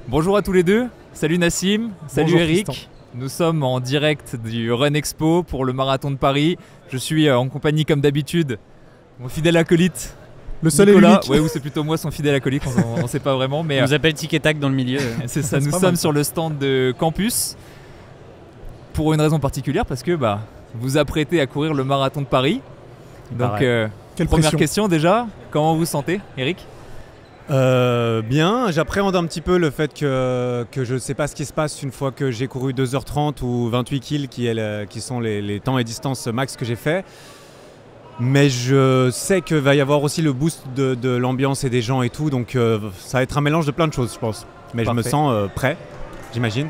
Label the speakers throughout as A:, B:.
A: Bonjour à tous les deux, salut Nassim, salut
B: Bonjour,
A: Eric.
B: Tristan.
A: Nous sommes en direct du Run Expo pour le marathon de Paris. Je suis en compagnie comme d'habitude, mon fidèle acolyte.
B: Le seul et
A: Nicolas,
B: l'unique.
A: ouais, ou c'est plutôt moi son fidèle acolyte, on ne sait pas vraiment, mais
C: On nous appelle Tic et Tac dans le milieu.
A: c'est ça, nous
B: pas
A: sommes
B: mal,
A: sur le stand de Campus pour une raison particulière parce que vous vous apprêtez à courir le marathon de Paris. Donc
C: paraît.
B: Quelle
A: première
B: pression.
A: question déjà, comment vous vous sentez Eric?
D: Bien, j'appréhende un petit peu le fait que je ne sais pas ce qui se passe une fois que j'ai couru 2h30 ou 28 kills qui sont les temps et distances max que j'ai fait. Mais je sais qu'il va y avoir aussi le boost de l'ambiance et des gens et tout, donc ça va être un mélange de plein de choses je pense. Mais
A: Parfait.
D: je me sens prêt, j'imagine.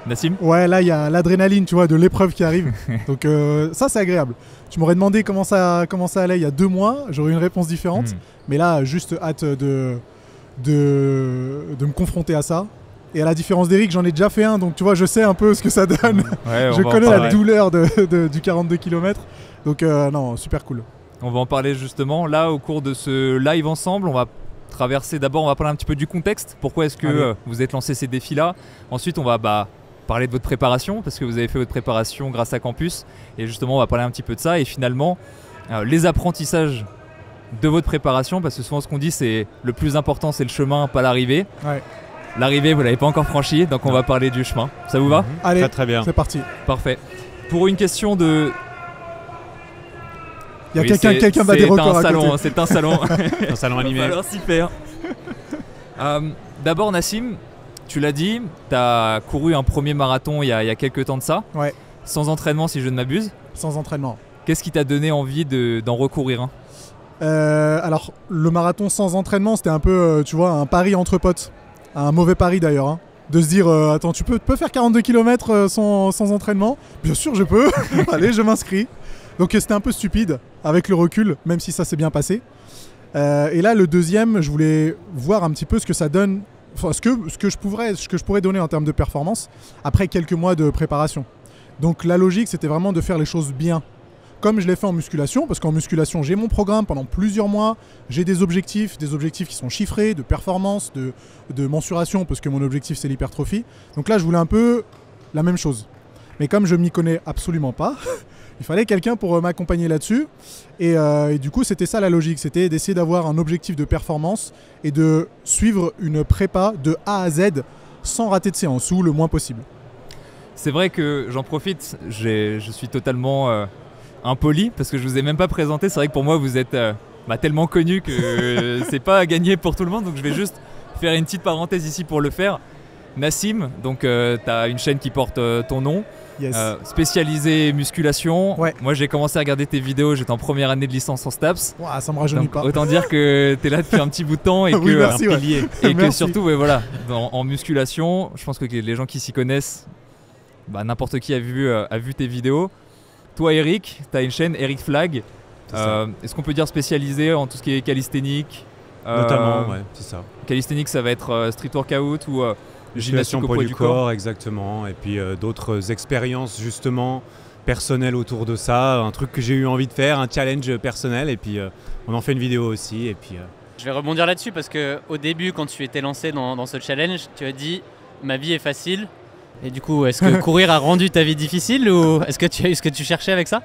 A: Nassim?
B: Ouais, là il y a l'adrénaline, tu vois, de l'épreuve qui arrive. Donc ça c'est agréable. Tu m'aurais demandé comment ça allait il y a 2 mois, j'aurais eu une réponse différente. Mais là, juste hâte de me confronter à ça. Et à la différence d'Eric, j'en ai déjà fait un, donc tu vois, je sais un peu ce que ça donne.
A: Ouais, on
B: Je
A: va en
B: connais la
A: parler.
B: douleur du 42 km. Donc non, super cool.
A: On va en parler justement. Là, au cours de ce live ensemble, on va traverser d'abord, on va parler un petit peu du contexte. Pourquoi est-ce que
B: Allez.
A: vous êtes lancé ces défis-là? Ensuite, on va parler de votre préparation, parce que vous avez fait votre préparation grâce à Campus. Et justement, on va parler un petit peu de ça. Et finalement, les apprentissages de votre préparation, parce que souvent ce qu'on dit, c'est le plus important, c'est le chemin, pas l'arrivée.
B: Ouais.
A: L'arrivée, vous l'avez pas encore franchie, donc on va parler du chemin. Ça vous va?
B: Allez,
D: Très très bien.
B: c'est parti.
A: Parfait. Pour une question de...
B: Il y a
A: Oui,
B: quelqu'un bat des records à côté.
A: C'est un salon.
D: Un salon
A: Il
D: animé.
A: va falloir s'y faire. D'abord Nassim, tu l'as dit, tu as couru un premier marathon il y a quelques temps de ça,
B: Ouais,
A: sans entraînement si je ne m'abuse.
B: sans entraînement.
A: Qu'est-ce qui t'a donné envie d'en recourir un?
B: Alors, le marathon sans entraînement, c'était un peu, tu vois, un pari entre potes. Un mauvais pari d'ailleurs. Hein. De se dire, attends, tu peux faire 42 km sans entraînement? Bien sûr, je peux. Allez, je m'inscris. Donc, c'était un peu stupide, avec le recul, même si ça s'est bien passé. Et là, le deuxième, je voulais voir un petit peu ce que ça donne, enfin, ce que je pourrais donner en termes de performance après quelques mois de préparation. Donc, la logique, c'était vraiment de faire les choses bien. Comme je l'ai fait en musculation, parce qu'en musculation, j'ai mon programme pendant plusieurs mois, j'ai des objectifs qui sont chiffrés, de performance, de mensuration, parce que mon objectif, c'est l'hypertrophie. Donc là, je voulais un peu la même chose. Mais comme je m'y connais absolument pas, il fallait quelqu'un pour m'accompagner là-dessus. Et du coup, c'était ça la logique, c'était d'essayer d'avoir un objectif de performance et de suivre une prépa de A à Z sans rater de séance, ou le moins possible.
A: C'est vrai que j'en profite, je suis totalement impoli parce que je vous ai même pas présenté. C'est vrai que pour moi vous êtes tellement connu que c'est pas à gagner pour tout le monde, donc je vais juste faire une petite parenthèse ici pour le faire. Nassim, donc tu as une chaîne qui porte ton nom,
B: Yes.
A: spécialisée musculation.
B: Ouais.
A: Moi j'ai commencé à regarder tes vidéos, j'étais en première année de licence en STAPS.
B: Ouah, ça me rajeunit
A: Donc
B: pas.
A: autant dire que tu es là depuis un petit bout de temps et
B: Oui,
A: que,
B: merci, ouais.
D: Pilier.
A: et que
B: Merci.
A: surtout voilà, en musculation, je pense que les gens qui s'y connaissent, n'importe qui a vu tes vidéos. Toi Eric, tu as une chaîne Eric Flag.
D: C'est ça.
A: Est-ce qu'on peut dire spécialisé en tout ce qui est calisthénique?
D: Notamment, ouais, c'est ça.
A: Calisthénique, ça va être street workout ou gymnastique
D: Musculation
A: au
D: poids du corps, exactement. Et puis d'autres expériences justement personnelles autour de ça. Un truc que j'ai eu envie de faire, un challenge personnel. Et puis on en fait une vidéo aussi. Et puis
C: Je vais rebondir là-dessus parce qu'au début, quand tu étais lancé dans ce challenge, tu as dit ma vie est facile. Et du coup, est-ce que courir a rendu ta vie difficile ou est-ce que tu as eu ce que tu cherchais avec ça?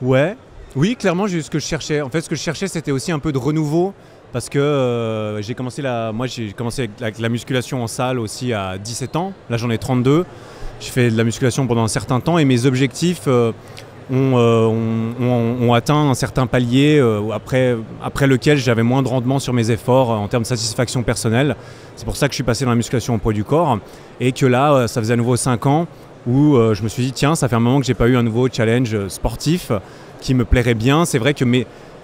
D: ouais, oui, clairement j'ai eu ce que je cherchais. En fait, ce que je cherchais, c'était aussi un peu de renouveau. Parce que j'ai commencé avec la musculation en salle aussi à 17 ans. Là, j'en ai 32. J'ai fait de la musculation pendant un certain temps et mes objectifs ont atteint un certain palier après lequel j'avais moins de rendement sur mes efforts en termes de satisfaction personnelle. C'est pour ça que je suis passé dans la musculation au poids du corps et que là, ça faisait à nouveau 5 ans où je me suis dit tiens, ça fait un moment que j'ai pas eu un nouveau challenge sportif qui me plairait bien. C'est vrai que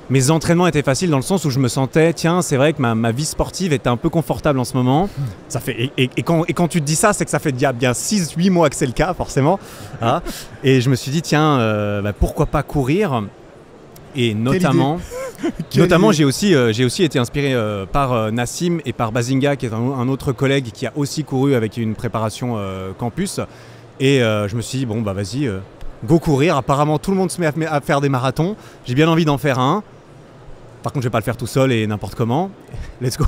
D: mes entraînements étaient faciles dans le sens où je me sentais, tiens, c'est vrai que ma vie sportive était un peu confortable en ce moment. Ça fait, et quand tu te dis ça, c'est que ça fait déjà bien 6-8 mois que c'est le cas, forcément. Hein. Et je me suis dit, tiens, pourquoi pas courir? Et notamment, j'ai aussi été inspiré par Nassim et par Bazinga, qui est un autre collègue qui a aussi couru avec une préparation campus. Et je me suis dit, bon, bah vas-y, go courir. Apparemment, tout le monde se met à faire des marathons. J'ai bien envie d'en faire un. Par contre, je vais pas le faire tout seul et n'importe comment. Let's go.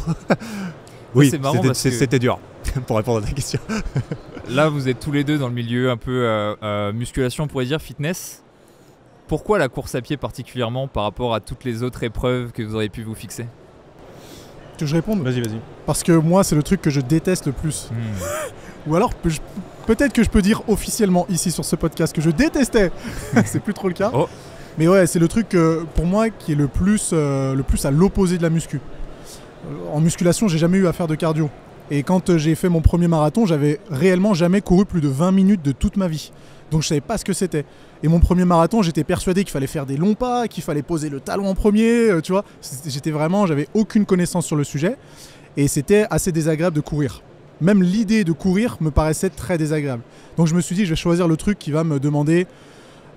D: Oui,
A: c'est marrant parce que
D: c'était dur pour répondre à ta question.
A: là, vous êtes tous les deux dans le milieu un peu musculation, on pourrait dire, fitness. Pourquoi la course à pied particulièrement par rapport à toutes les autres épreuves que vous auriez pu vous fixer?
B: Que je réponde?
D: Vas-y.
B: Parce que moi, c'est le truc que je déteste le plus. Ou alors, peut-être que je peux dire officiellement ici sur ce podcast que je détestais. C'est plus trop le cas.
A: Oh.
B: Mais ouais, c'est le truc pour moi qui est le plus à l'opposé de la muscu. En musculation, j'ai jamais eu à faire de cardio. Et quand j'ai fait mon premier marathon, j'avais réellement jamais couru plus de 20 minutes de toute ma vie. Donc je savais pas ce que c'était. Et mon premier marathon, j'étais persuadé qu'il fallait faire des longs pas, qu'il fallait poser le talon en premier, tu vois. J'avais aucune connaissance sur le sujet. Et c'était assez désagréable de courir. Même l'idée de courir me paraissait très désagréable. Donc je me suis dit, je vais choisir le truc qui va me demander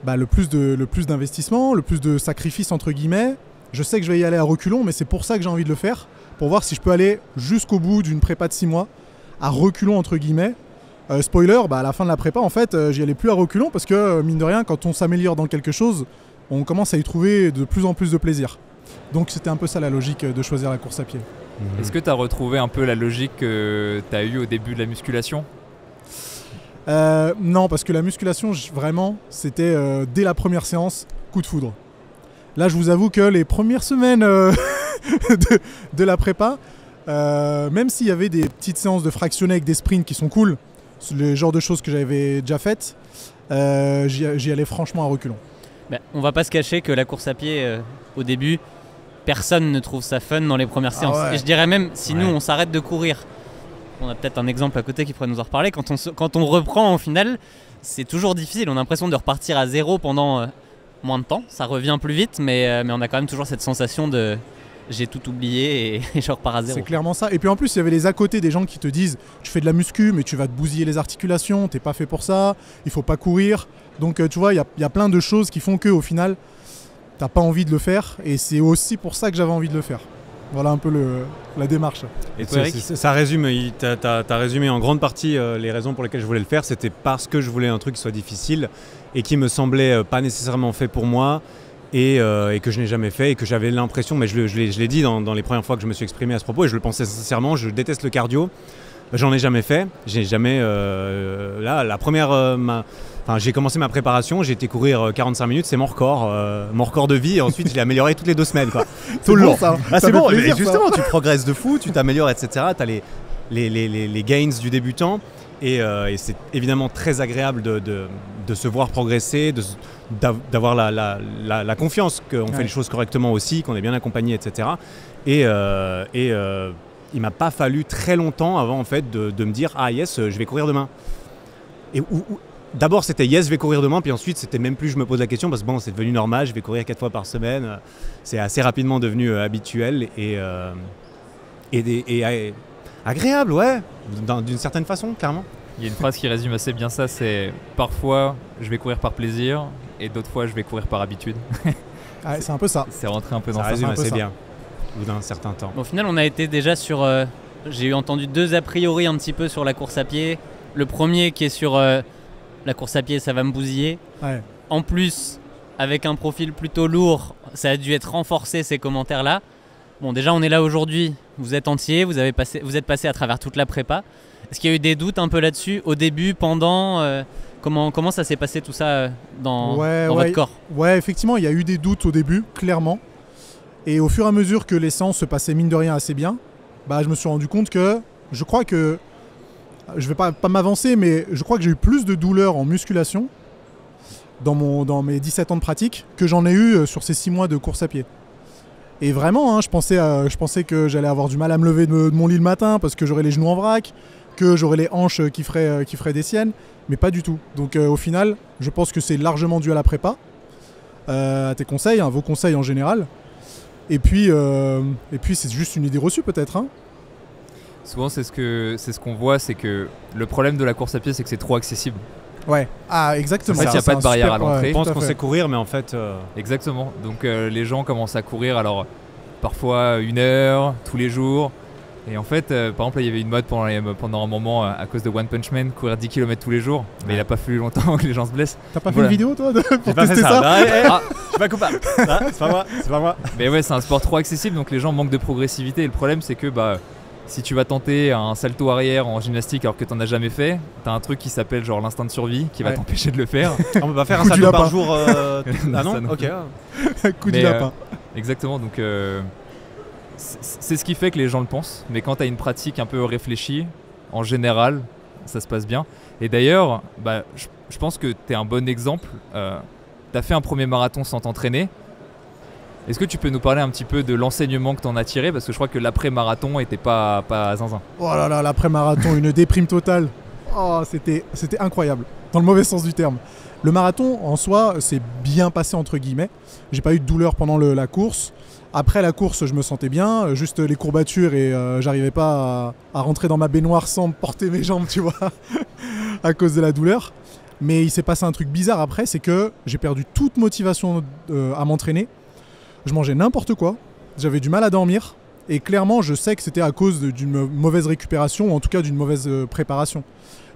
B: le plus d'investissement, le plus de sacrifices entre guillemets. Je sais que je vais y aller à reculons, mais c'est pour ça que j'ai envie de le faire. Pour voir si je peux aller jusqu'au bout d'une prépa de 6 mois, à reculons entre guillemets. Spoiler, à la fin de la prépa, en fait, j'y allais plus à reculons parce que, mine de rien, quand on s'améliore dans quelque chose, on commence à y trouver de plus en plus de plaisir. Donc c'était un peu ça la logique de choisir la course à pied.
A: Est-ce que tu as retrouvé un peu la logique que tu as eue au début de la musculation?
B: Non, parce que la musculation, vraiment, c'était dès la première séance, coup de foudre. Là, je vous avoue que les premières semaines de la prépa, même s'il y avait des petites séances de fractionnés avec des sprints qui sont cool, le genre de choses que j'avais déjà faites, j'y allais franchement à reculons.
C: On va pas se cacher que la course à pied, au début, personne ne trouve ça fun dans les premières séances.
B: Ouais.
C: Et je dirais même, si nous on s'arrête de courir, on a peut-être un exemple à côté qui pourrait nous en reparler, quand on reprend au final, c'est toujours difficile. On a l'impression de repartir à zéro pendant moins de temps. Ça revient plus vite, mais on a quand même toujours cette sensation de j'ai tout oublié et je repars à zéro.
B: C'est clairement ça. Et puis en plus, il y avait les à côté des gens qui te disent tu fais de la muscu, mais tu vas te bousiller les articulations, t'es pas fait pour ça, il faut pas courir. Donc tu vois, il y a plein de choses qui font qu'au final, t'as pas envie de le faire. Et c'est aussi pour ça que j'avais envie de le faire. Voilà un peu la démarche.
D: Et ça résume, t'as résumé en grande partie les raisons pour lesquelles je voulais le faire. C'était parce que je voulais un truc qui soit difficile et qui me semblait pas nécessairement fait pour moi. Et que je n'ai jamais fait et que j'avais l'impression, mais je l'ai dit dans les premières fois que je me suis exprimé à ce propos et je le pensais sincèrement, je déteste le cardio, j'en ai jamais fait, j'ai jamais, là la première, j'ai commencé ma préparation, j'ai été courir 45 minutes, c'est mon record de vie et ensuite je l'ai amélioré toutes les 2 semaines quoi.
B: Tout le long. Ça
E: c'est bon,
B: plaisir,
E: justement tu progresses de fou, tu t'améliores etc, t'as les gains du débutant et c'est évidemment très agréable de se voir progresser, d'avoir la confiance qu'on fait les choses correctement aussi, qu'on est bien accompagné, etc. Et il m'a pas fallu très longtemps avant en fait de me dire ah yes je vais courir demain. Et d'abord c'était yes je vais courir demain, puis ensuite c'était même plus je me pose la question parce que bon c'est devenu normal, je vais courir 4 fois par semaine, c'est assez rapidement devenu habituel et agréable d'une certaine façon clairement.
A: Il y a une phrase qui résume assez bien ça, c'est parfois je vais courir par plaisir et d'autres fois je vais courir par habitude.
B: C'est un peu ça.
A: C'est rentré un peu dans
D: ça.
A: ça.
D: Résume assez bien au bout d'un certain temps.
C: Au final on a été déjà sur, j'ai entendu 2 a priori un petit peu sur la course à pied. Le premier qui est sur la course à pied ça va me bousiller.
B: Ouais.
C: En plus avec un profil plutôt lourd, ça a dû être renforcé ces commentaires là. Bon déjà on est là aujourd'hui, vous êtes entier, vous êtes passé à travers toute la prépa. Est-ce qu'il y a eu des doutes un peu là-dessus, au début, pendant comment ça s'est passé tout ça dans votre corps?
B: Ouais, effectivement, il y a eu des doutes au début, clairement. Et au fur et à mesure que les séances se passaient mine de rien assez bien, je me suis rendu compte que je crois que, je vais pas m'avancer, mais je crois que j'ai eu plus de douleurs en musculation dans mes 17 ans de pratique que j'en ai eu sur ces 6 mois de course à pied. Et vraiment, je pensais que j'allais avoir du mal à me lever de mon lit le matin parce que j'aurais les genoux en vrac, que j'aurais les hanches qui feraient des siennes, mais pas du tout. Donc au final, je pense que c'est largement dû à la prépa, à tes conseils, vos conseils en général. Et puis c'est juste une idée reçue peut-être.
A: Souvent c'est ce qu'on voit, c'est que le problème de la course à pied c'est que c'est trop accessible.
B: Ouais, exactement.
A: En fait, il n'y a pas de barrière à l'entrée.
D: On pense qu'on sait courir, mais en fait...
A: Exactement. Donc les gens commencent à courir, alors parfois 1 heure, tous les jours. Et en fait, par exemple, là, il y avait une mode pendant un moment, à cause de One Punch Man, courir 10 km tous les jours. Mais il n'a pas fallu longtemps que les gens se blessent.
B: T'as pas fait une vidéo, toi, pour
E: pas
B: tester
E: fait
B: ça
E: Je suis pas coupable. C'est pas moi.
A: Mais ouais, c'est un sport trop accessible, donc les gens manquent de progressivité. Et le problème, c'est que si tu vas tenter un salto arrière en gymnastique alors que tu n'en as jamais fait, tu as un truc qui s'appelle genre l'instinct de survie qui va t'empêcher de le faire.
E: On peut pas faire un
B: Coup du
E: salto par
B: lapin.
E: jour. Ah non,
A: Ça, non.
E: ok.
B: Coup du
A: Mais,
B: lapin.
A: Exactement, donc c'est ce qui fait que les gens le pensent. Mais quand tu as une pratique un peu réfléchie, en général, ça se passe bien. Et d'ailleurs, je pense que tu es un bon exemple. Tu as fait un premier marathon sans t'entraîner. Est-ce que tu peux nous parler un petit peu de l'enseignement que tu en as tiré? Parce que je crois que l'après-marathon était pas zinzin.
B: Oh là là, l'après-marathon, une déprime totale. Oh, c'était incroyable, dans le mauvais sens du terme. Le marathon, en soi, c'est bien passé entre guillemets. J'ai pas eu de douleur pendant la course. Après la course, je me sentais bien, juste les courbatures et j'arrivais pas à rentrer dans ma baignoire sans porter mes jambes, tu vois, à cause de la douleur. Mais il s'est passé un truc bizarre après, c'est que j'ai perdu toute motivation à m'entraîner. Je mangeais n'importe quoi, j'avais du mal à dormir et clairement je sais que c'était à cause d'une mauvaise récupération ou en tout cas d'une mauvaise préparation.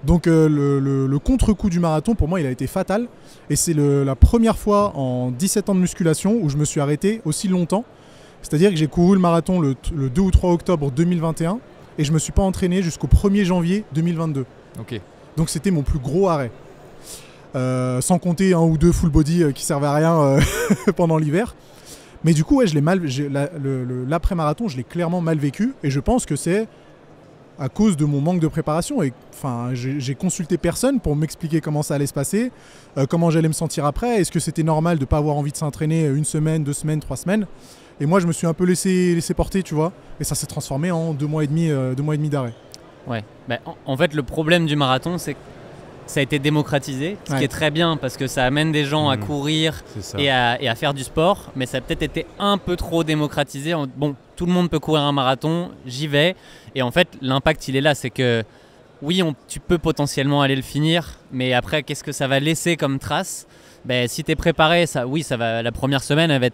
B: Donc le contre-coup du marathon pour moi il a été fatal et c'est la première fois en 17 ans de musculation où je me suis arrêté aussi longtemps. C'est-à-dire que j'ai couru le marathon le 2 ou 3 octobre 2021 et je me suis pas entraîné jusqu'au 1er janvier 2022.
A: Ok.
B: Donc c'était mon plus gros arrêt. Sans compter un ou deux full body qui servaient à rien pendant l'hiver. Mais du coup, ouais, l'après-marathon, je l'ai clairement mal vécu et je pense que c'est à cause de mon manque de préparation. Et enfin, j'ai consulté personne pour m'expliquer comment ça allait se passer, comment j'allais me sentir après, est-ce que c'était normal de ne pas avoir envie de s'entraîner 1 semaine, 2 semaines, 3 semaines. Et moi, je me suis un peu laissé porter, tu vois, et ça s'est transformé en 2 mois et demi d'arrêt.
C: Ouais. En fait, le problème du marathon, c'est que ça a été démocratisé, ce qui est très bien parce que ça amène des gens à courir et à faire du sport, mais ça a peut-être été un peu trop démocratisé. Bon, tout le monde peut courir un marathon, j'y vais. Et en fait, l'impact, il est là, c'est que oui, tu peux potentiellement aller le finir, mais après, qu'est-ce que ça va laisser comme trace? Si tu es préparé, la première semaine, elle va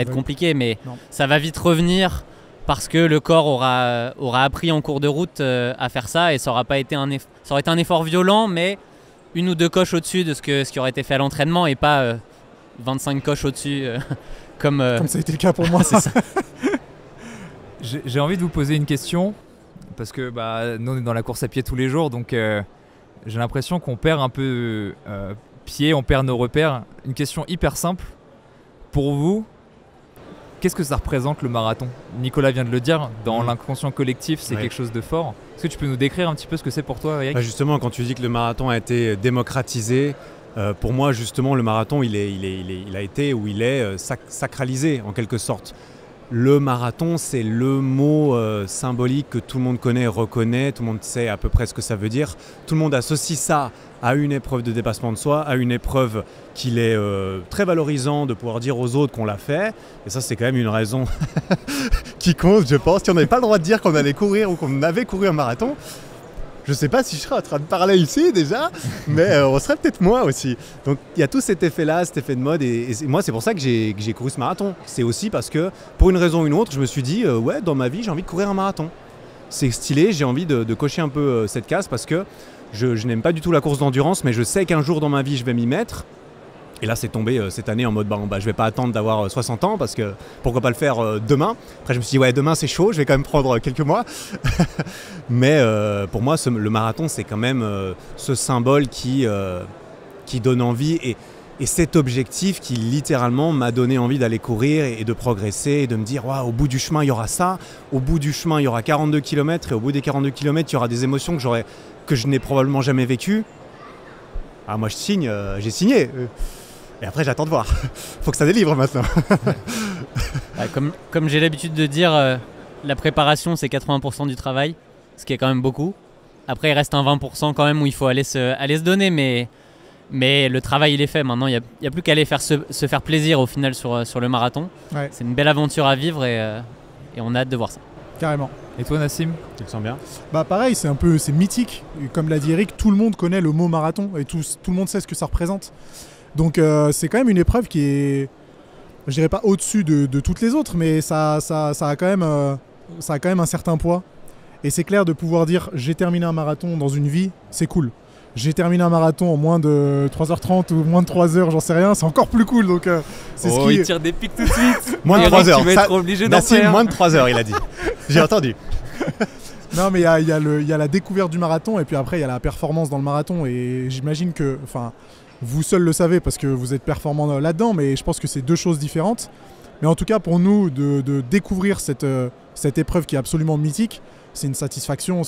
C: être compliquée, mais ça va vite revenir parce que le corps aura appris en cours de route à faire ça et ça aurait été un effort violent, mais 1 ou 2 coches au-dessus de ce qui aurait été fait à l'entraînement et pas 25 coches au-dessus comme
B: ça a été le cas pour moi.
C: C'est ça.
A: J'ai envie de vous poser une question parce que nous on est dans la course à pied tous les jours, donc j'ai l'impression qu'on perd un peu pied, on perd nos repères. Une question hyper simple. Pour vous, qu'est-ce que ça représente le marathon? Nicolas vient de le dire, dans l'inconscient collectif, c'est quelque chose de fort. Est-ce que tu peux nous décrire un petit peu ce que c'est pour toi, Yannick?
E: Justement, quand tu dis que le marathon a été démocratisé, pour moi, justement, le marathon, il a été ou il est sacralisé en quelque sorte. Le marathon, c'est le mot symbolique que tout le monde connaît et reconnaît, tout le monde sait à peu près ce que ça veut dire. Tout le monde associe ça à une épreuve de dépassement de soi, à une épreuve qu'il est très valorisant de pouvoir dire aux autres qu'on l'a fait. Et ça, c'est quand même une raison qui compte, je pense. Si on n'avait pas le droit de dire qu'on allait courir ou qu'on avait couru un marathon, je ne sais pas si je serais en train de parler ici déjà, mais on serait peut-être moi aussi. Donc il y a tout cet effet-là, cet effet de mode. Et moi, c'est pour ça que j'ai couru ce marathon. C'est aussi parce que, pour une raison ou une autre, je me suis dit, ouais, dans ma vie, j'ai envie de courir un marathon. C'est stylé, j'ai envie de cocher un peu cette case parce que je n'aime pas du tout la course d'endurance, mais je sais qu'un jour dans ma vie, je vais m'y mettre. Et là, c'est tombé cette année en mode, je vais pas attendre d'avoir 60 ans parce que pourquoi pas le faire demain. Après, je me suis dit, ouais, demain c'est chaud, je vais quand même prendre quelques mois. Mais pour moi, le marathon, c'est quand même ce symbole qui donne envie et cet objectif qui littéralement m'a donné envie d'aller courir et de progresser et de me dire, wow, au bout du chemin, il y aura ça. Au bout du chemin, il y aura 42 km et au bout des 42 km, il y aura des émotions que je n'ai probablement jamais vécues. Ah, moi, je signe, j'ai signé. Et après, j'attends de voir. Faut que ça délivre maintenant.
C: Comme j'ai l'habitude de dire, la préparation, c'est 80% du travail, ce qui est quand même beaucoup. Après, il reste un 20% quand même où il faut aller se donner, mais le travail, il est fait. Maintenant, il n'y a plus qu'à aller se faire plaisir au final sur le marathon. Ouais. C'est une belle aventure à vivre et on a hâte de voir ça.
B: Carrément.
A: Et toi, Nassim,
E: tu te sens bien?
B: Pareil, c'est mythique. Et comme l'a dit Eric, tout le monde connaît le mot marathon et tout le monde sait ce que ça représente. Donc c'est quand même une épreuve qui est, je dirais pas au-dessus de toutes les autres, mais ça a quand même un certain poids. Et c'est clair de pouvoir dire j'ai terminé un marathon dans une vie, c'est cool. J'ai terminé un marathon en moins de 3h30 ou moins de 3h, j'en sais rien, c'est encore plus cool. Donc c'est ce qui
A: il tire des pics tout de suite.
E: Moins de 3h.
A: Tu vas être obligé d'en faire.
E: Moins de 3h, il a dit. J'ai entendu.
B: Non, mais il y a la découverte du marathon et puis après, il y a la performance dans le marathon. Et j'imagine que, enfin, vous seul le savez parce que vous êtes performant là-dedans, mais je pense que c'est deux choses différentes. Mais en tout cas, pour nous, de découvrir cette épreuve qui est absolument mythique, c'est une satisfaction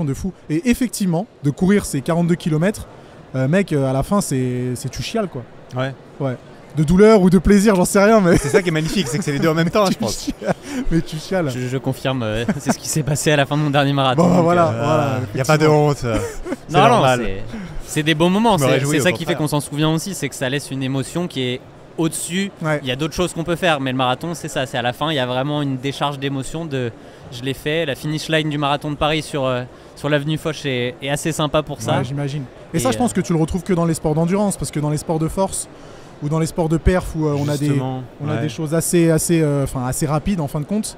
B: de fou. Et effectivement, de courir ces 42 km, mec, à la fin, c'est tu chiales, quoi.
E: Ouais.
B: Ouais. De douleur ou de plaisir, j'en sais rien, mais
E: C'est ça qui est magnifique, c'est que c'est les deux en même temps, je
B: tu
E: pense.
B: chiales. Mais tu chiales.
C: Je confirme, c'est ce qui s'est passé à la fin de mon dernier marathon.
B: Bon, bah,
C: donc,
B: voilà.
E: Il n'y a pas de honte. C'est
C: Non,
E: normal.
C: c'est des bons moments.
E: Je me réjouis,
C: C'est
E: au
C: ça qui fait
E: contraire.
C: qu'on s'en souvient aussi, c'est que ça laisse une émotion qui est au-dessus.
B: Ouais.
C: Il y a d'autres choses qu'on peut faire, mais le marathon, c'est ça. C'est à la fin, il y a vraiment une décharge d'émotion de je l'ai fait. La finish line du marathon de Paris sur l'avenue Foch est assez sympa pour ça.
B: Ouais, j'imagine. Et
C: Et,
B: ça, je pense que tu le retrouves que dans les sports d'endurance, parce que dans les sports de force ou dans les sports de perf où on a des choses assez rapides en fin de compte.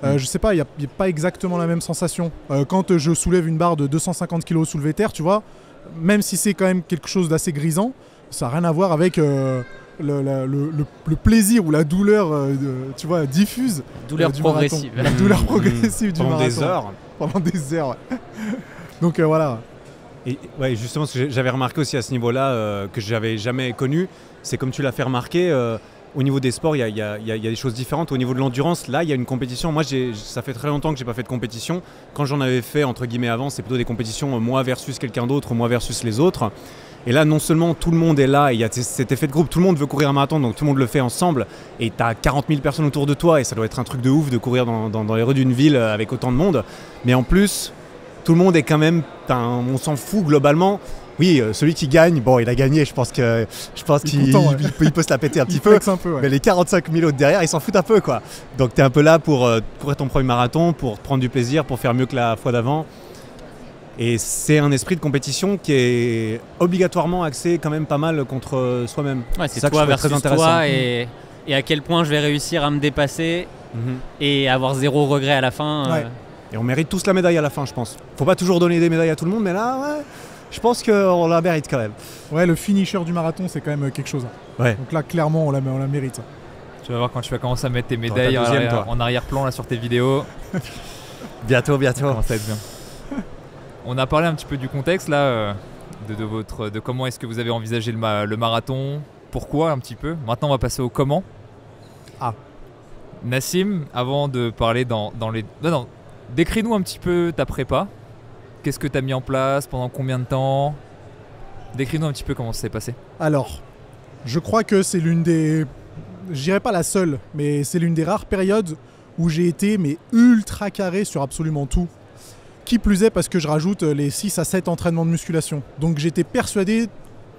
B: Je sais pas, il n'y a pas exactement la même sensation. Quand je soulève une barre de 250 kg soulevée terre, tu vois, même si c'est quand même quelque chose d'assez grisant, ça n'a rien à voir avec le plaisir ou la douleur tu vois, diffuse.
C: Douleur
B: du
C: progressive.
B: marathon. La douleur progressive du
E: Pendant
B: marathon.
E: des heures.
B: Pendant des heures, ouais. Donc voilà.
E: Et ouais, justement, ce que j'avais remarqué aussi à ce niveau-là, que j'avais jamais connu, c'est comme tu l'as fait remarquer, au niveau des sports, il y a des choses différentes. Au niveau de l'endurance, là, il y a une compétition. Moi, ça fait très longtemps que j'ai pas fait de compétition. Quand j'en avais fait, entre guillemets, avant, c'est plutôt des compétitions moi versus quelqu'un d'autre, moi versus les autres. Et là, non seulement tout le monde est là, il y a cet effet de groupe, tout le monde veut courir un marathon, donc tout le monde le fait ensemble, et tu as 40 000 personnes autour de toi, et ça doit être un truc de ouf de courir dans les rues d'une ville avec autant de monde. Mais en plus, tout le monde est quand même, on s'en fout globalement. Oui, celui qui gagne, bon, il a gagné, je pense qu'il
B: content, ouais.
E: il peut se la péter un petit
B: Il
E: peu.
B: flex un peu, ouais.
E: Mais les 45 000 autres derrière, ils s'en foutent un peu, quoi. Donc tu es un peu là pour courir ton premier marathon, pour prendre du plaisir, pour faire mieux que la fois d'avant. Et c'est un esprit de compétition qui est obligatoirement axé quand même pas mal contre soi-même.
C: Ouais, c'est
E: ça que
C: toi
E: je trouve très
C: versus
E: intéressant.
C: toi et à quel point je vais réussir à me dépasser
E: Mhm.
C: et avoir zéro regret à la fin.
B: Ouais.
E: Et on mérite tous la médaille à la fin, je pense. Faut pas toujours donner des médailles à tout le monde, mais là, ouais, je pense qu'on la mérite quand même.
B: Ouais, le finisher du marathon, c'est quand même quelque chose.
E: Ouais.
B: Donc là, clairement, on la mérite.
A: Tu vas voir quand tu vas commencer à mettre tes
E: T'auras
A: médailles
E: ta deuxième, toi.
A: en arrière-plan là sur tes vidéos.
E: Bientôt.
A: Ça commence à être bien. On a parlé un petit peu du contexte là, de comment est-ce que vous avez envisagé le marathon, pourquoi un petit peu. Maintenant on va passer au comment.
B: Ah.
A: Nassim, avant de parler dans les... Non, décris-nous un petit peu ta prépa. Qu'est-ce que tu as mis en place, pendant combien de temps? Décris-nous un petit peu comment ça s'est passé.
B: Alors, je crois que c'est l'une des... Je dirais pas la seule, mais c'est l'une des rares périodes où j'ai été mais ultra carré sur absolument tout. Qui plus est parce que je rajoute les 6 à 7 entraînements de musculation. Donc j'étais persuadé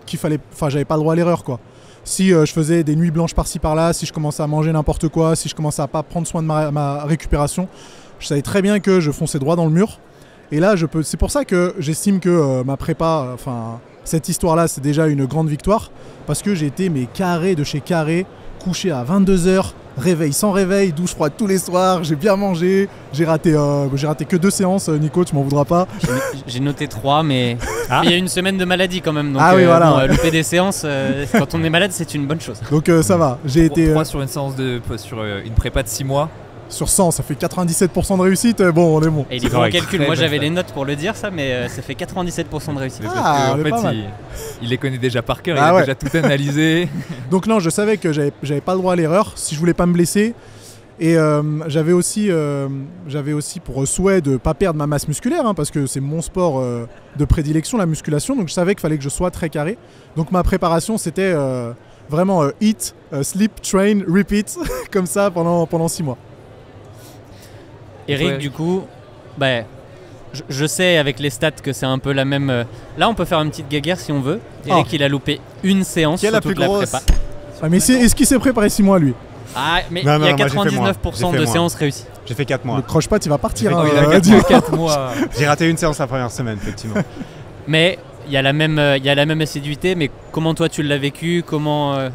B: qu'il fallait... Enfin, j'avais pas le droit à l'erreur, quoi. Si je faisais des nuits blanches par-ci par-là, si je commençais à manger n'importe quoi, si je commençais à pas prendre soin de ma récupération, je savais très bien que je fonçais droit dans le mur. Et là, c'est pour ça que j'estime que ma prépa, enfin, cette histoire-là, c'est déjà une grande victoire. Parce que j'ai été mais carré de chez carré, couché à 22h, réveil sans réveil, douche froide tous les soirs, j'ai bien mangé, j'ai raté que 2 séances, Nico, tu m'en voudras pas.
C: J'ai noté 3, mais il y a une semaine de maladie quand même. Donc,
B: Ah oui, voilà.
C: bon, louper des séances, quand on est malade, c'est une bonne chose.
B: Donc ça va, j'ai été
A: 3 sur une séance sur une prépa de 6 mois.
B: sur 100, ça fait 97% de réussite, bon, on est bon.
C: Et il
E: C'est
C: est bon en
E: correct.
C: calcul.
A: Très
C: Moi
A: bonne
C: j'avais
A: stat.
C: les notes pour le dire ça, mais ça fait 97% de réussite.
A: Parce
B: Ah,
A: que,
B: on est pas mal.
A: il les connaît déjà par cœur,
B: Ah
A: il a
B: ouais.
A: déjà tout analysé.
B: Donc non, je savais que j'avais pas le droit à l'erreur si je voulais pas me blesser. Et j'avais aussi pour souhait de pas perdre ma masse musculaire, hein, parce que c'est mon sport de prédilection, la musculation. Donc je savais qu'il fallait que je sois très carré. Donc ma préparation, c'était vraiment eat, sleep, train, repeat, comme ça pendant 6 mois.
C: Eric,
A: Ouais.
C: du coup, bah, je sais avec les stats que c'est un peu la même. Là, on peut faire une petite guéguerre si on veut. Eric, il a loupé une séance
E: Qui est
C: sur
E: la
C: toute
E: plus
C: la
E: grosse?
C: prépa.
B: Ah, mais est-ce qu'il s'est préparé 6 mois, lui?
C: Ah, mais
E: Non,
C: il y a
E: non, moi, j'ai fait moins.
C: 99%
E: J'ai fait
C: de
E: moins.
C: séances réussies.
E: J'ai fait 4 mois.
B: Le croche-patte, il va partir.
A: Oh,
B: hein,
A: il a
B: dis-moi.
A: 4 mois.
E: J'ai raté une séance la première semaine, effectivement.
C: Mais il y a la même assiduité. Mais comment toi tu l'as vécu? Comment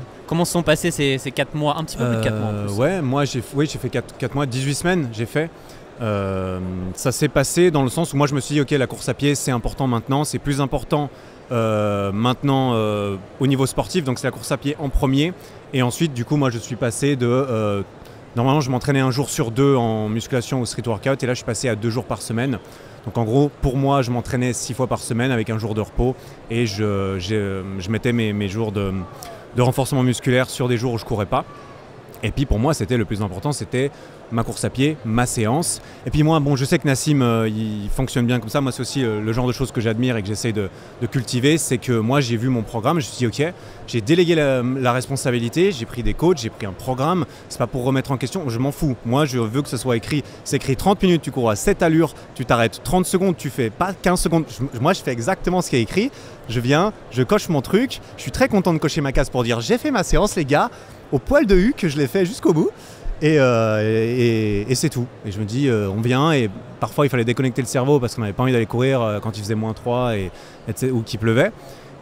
C: se sont passés ces 4 mois? Un petit peu plus de 4 mois en plus.
E: Ouais, moi j'ai fait 4 mois, 18 semaines j'ai fait. Ça s'est passé dans le sens où moi je me suis dit ok, la course à pied c'est important maintenant, c'est plus important maintenant au niveau sportif, donc c'est la course à pied en premier. Et ensuite du coup moi je suis passé de
D: Normalement, je m'entraînais un jour sur 2 en musculation ou street workout et là, je suis passé à 2 jours par semaine. Donc en gros, pour moi, je m'entraînais 6 fois par semaine avec un jour de repos et je mettais mes jours de renforcement musculaire sur des jours où je courais pas. Et puis pour moi, c'était le plus important, c'était ma course à pied, ma séance. Et puis moi, bon, je sais que Nassim, il fonctionne bien comme ça. Moi, c'est aussi le genre de choses que j'admire et que j'essaie de cultiver. C'est que moi, j'ai vu mon programme, je me suis dit, ok, j'ai délégué la responsabilité, j'ai pris des coachs, j'ai pris un programme. C'est pas pour remettre en question, je m'en fous. Moi, je veux que ce soit écrit. C'est écrit 30 minutes, tu cours à cette allure, tu t'arrêtes 30 secondes, tu fais pas 15 secondes. Moi, je fais exactement ce qui est écrit. Je viens, je coche mon truc. Je suis très content de cocher ma case pour dire, j'ai fait ma séance, les gars, au poil de U, que je l'ai fait jusqu'au bout. Et c'est tout. Et je me dis, on vient et parfois il fallait déconnecter le cerveau parce qu'on n'avait pas envie d'aller courir quand il faisait -3 ou qu'il pleuvait.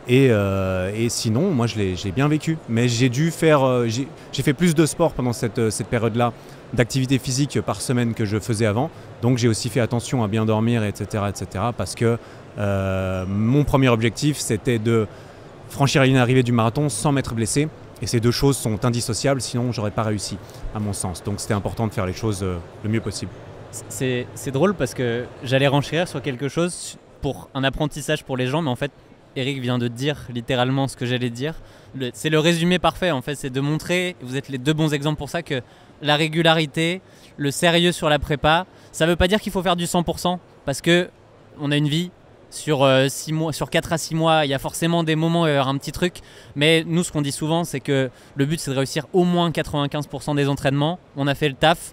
D: Et sinon, moi j'ai bien vécu. Mais j'ai dû faire, j'ai fait plus de sport pendant cette période-là, d'activité physique par semaine que je faisais avant. Donc j'ai aussi fait attention à bien dormir, etc. parce que mon premier objectif, c'était de franchir la ligne d'arrivée du marathon sans m'être blessé. Et ces deux choses sont indissociables, sinon j'aurais pas réussi, à mon sens. Donc c'était important de faire les choses le mieux possible.
C: C'est drôle parce que j'allais renchérir sur quelque chose pour un apprentissage pour les gens, mais en fait, Eric vient de dire littéralement ce que j'allais dire. C'est le résumé parfait, en fait, c'est de montrer, vous êtes les deux bons exemples pour ça, que la régularité, le sérieux sur la prépa, ça veut pas dire qu'il faut faire du 100%, parce que on a une vie. Sur 6 mois, sur 4 à 6 mois, il y a forcément des moments où il y aura un petit truc. Mais nous, ce qu'on dit souvent, c'est que le but, c'est de réussir au moins 95% des entraînements. On a fait le taf.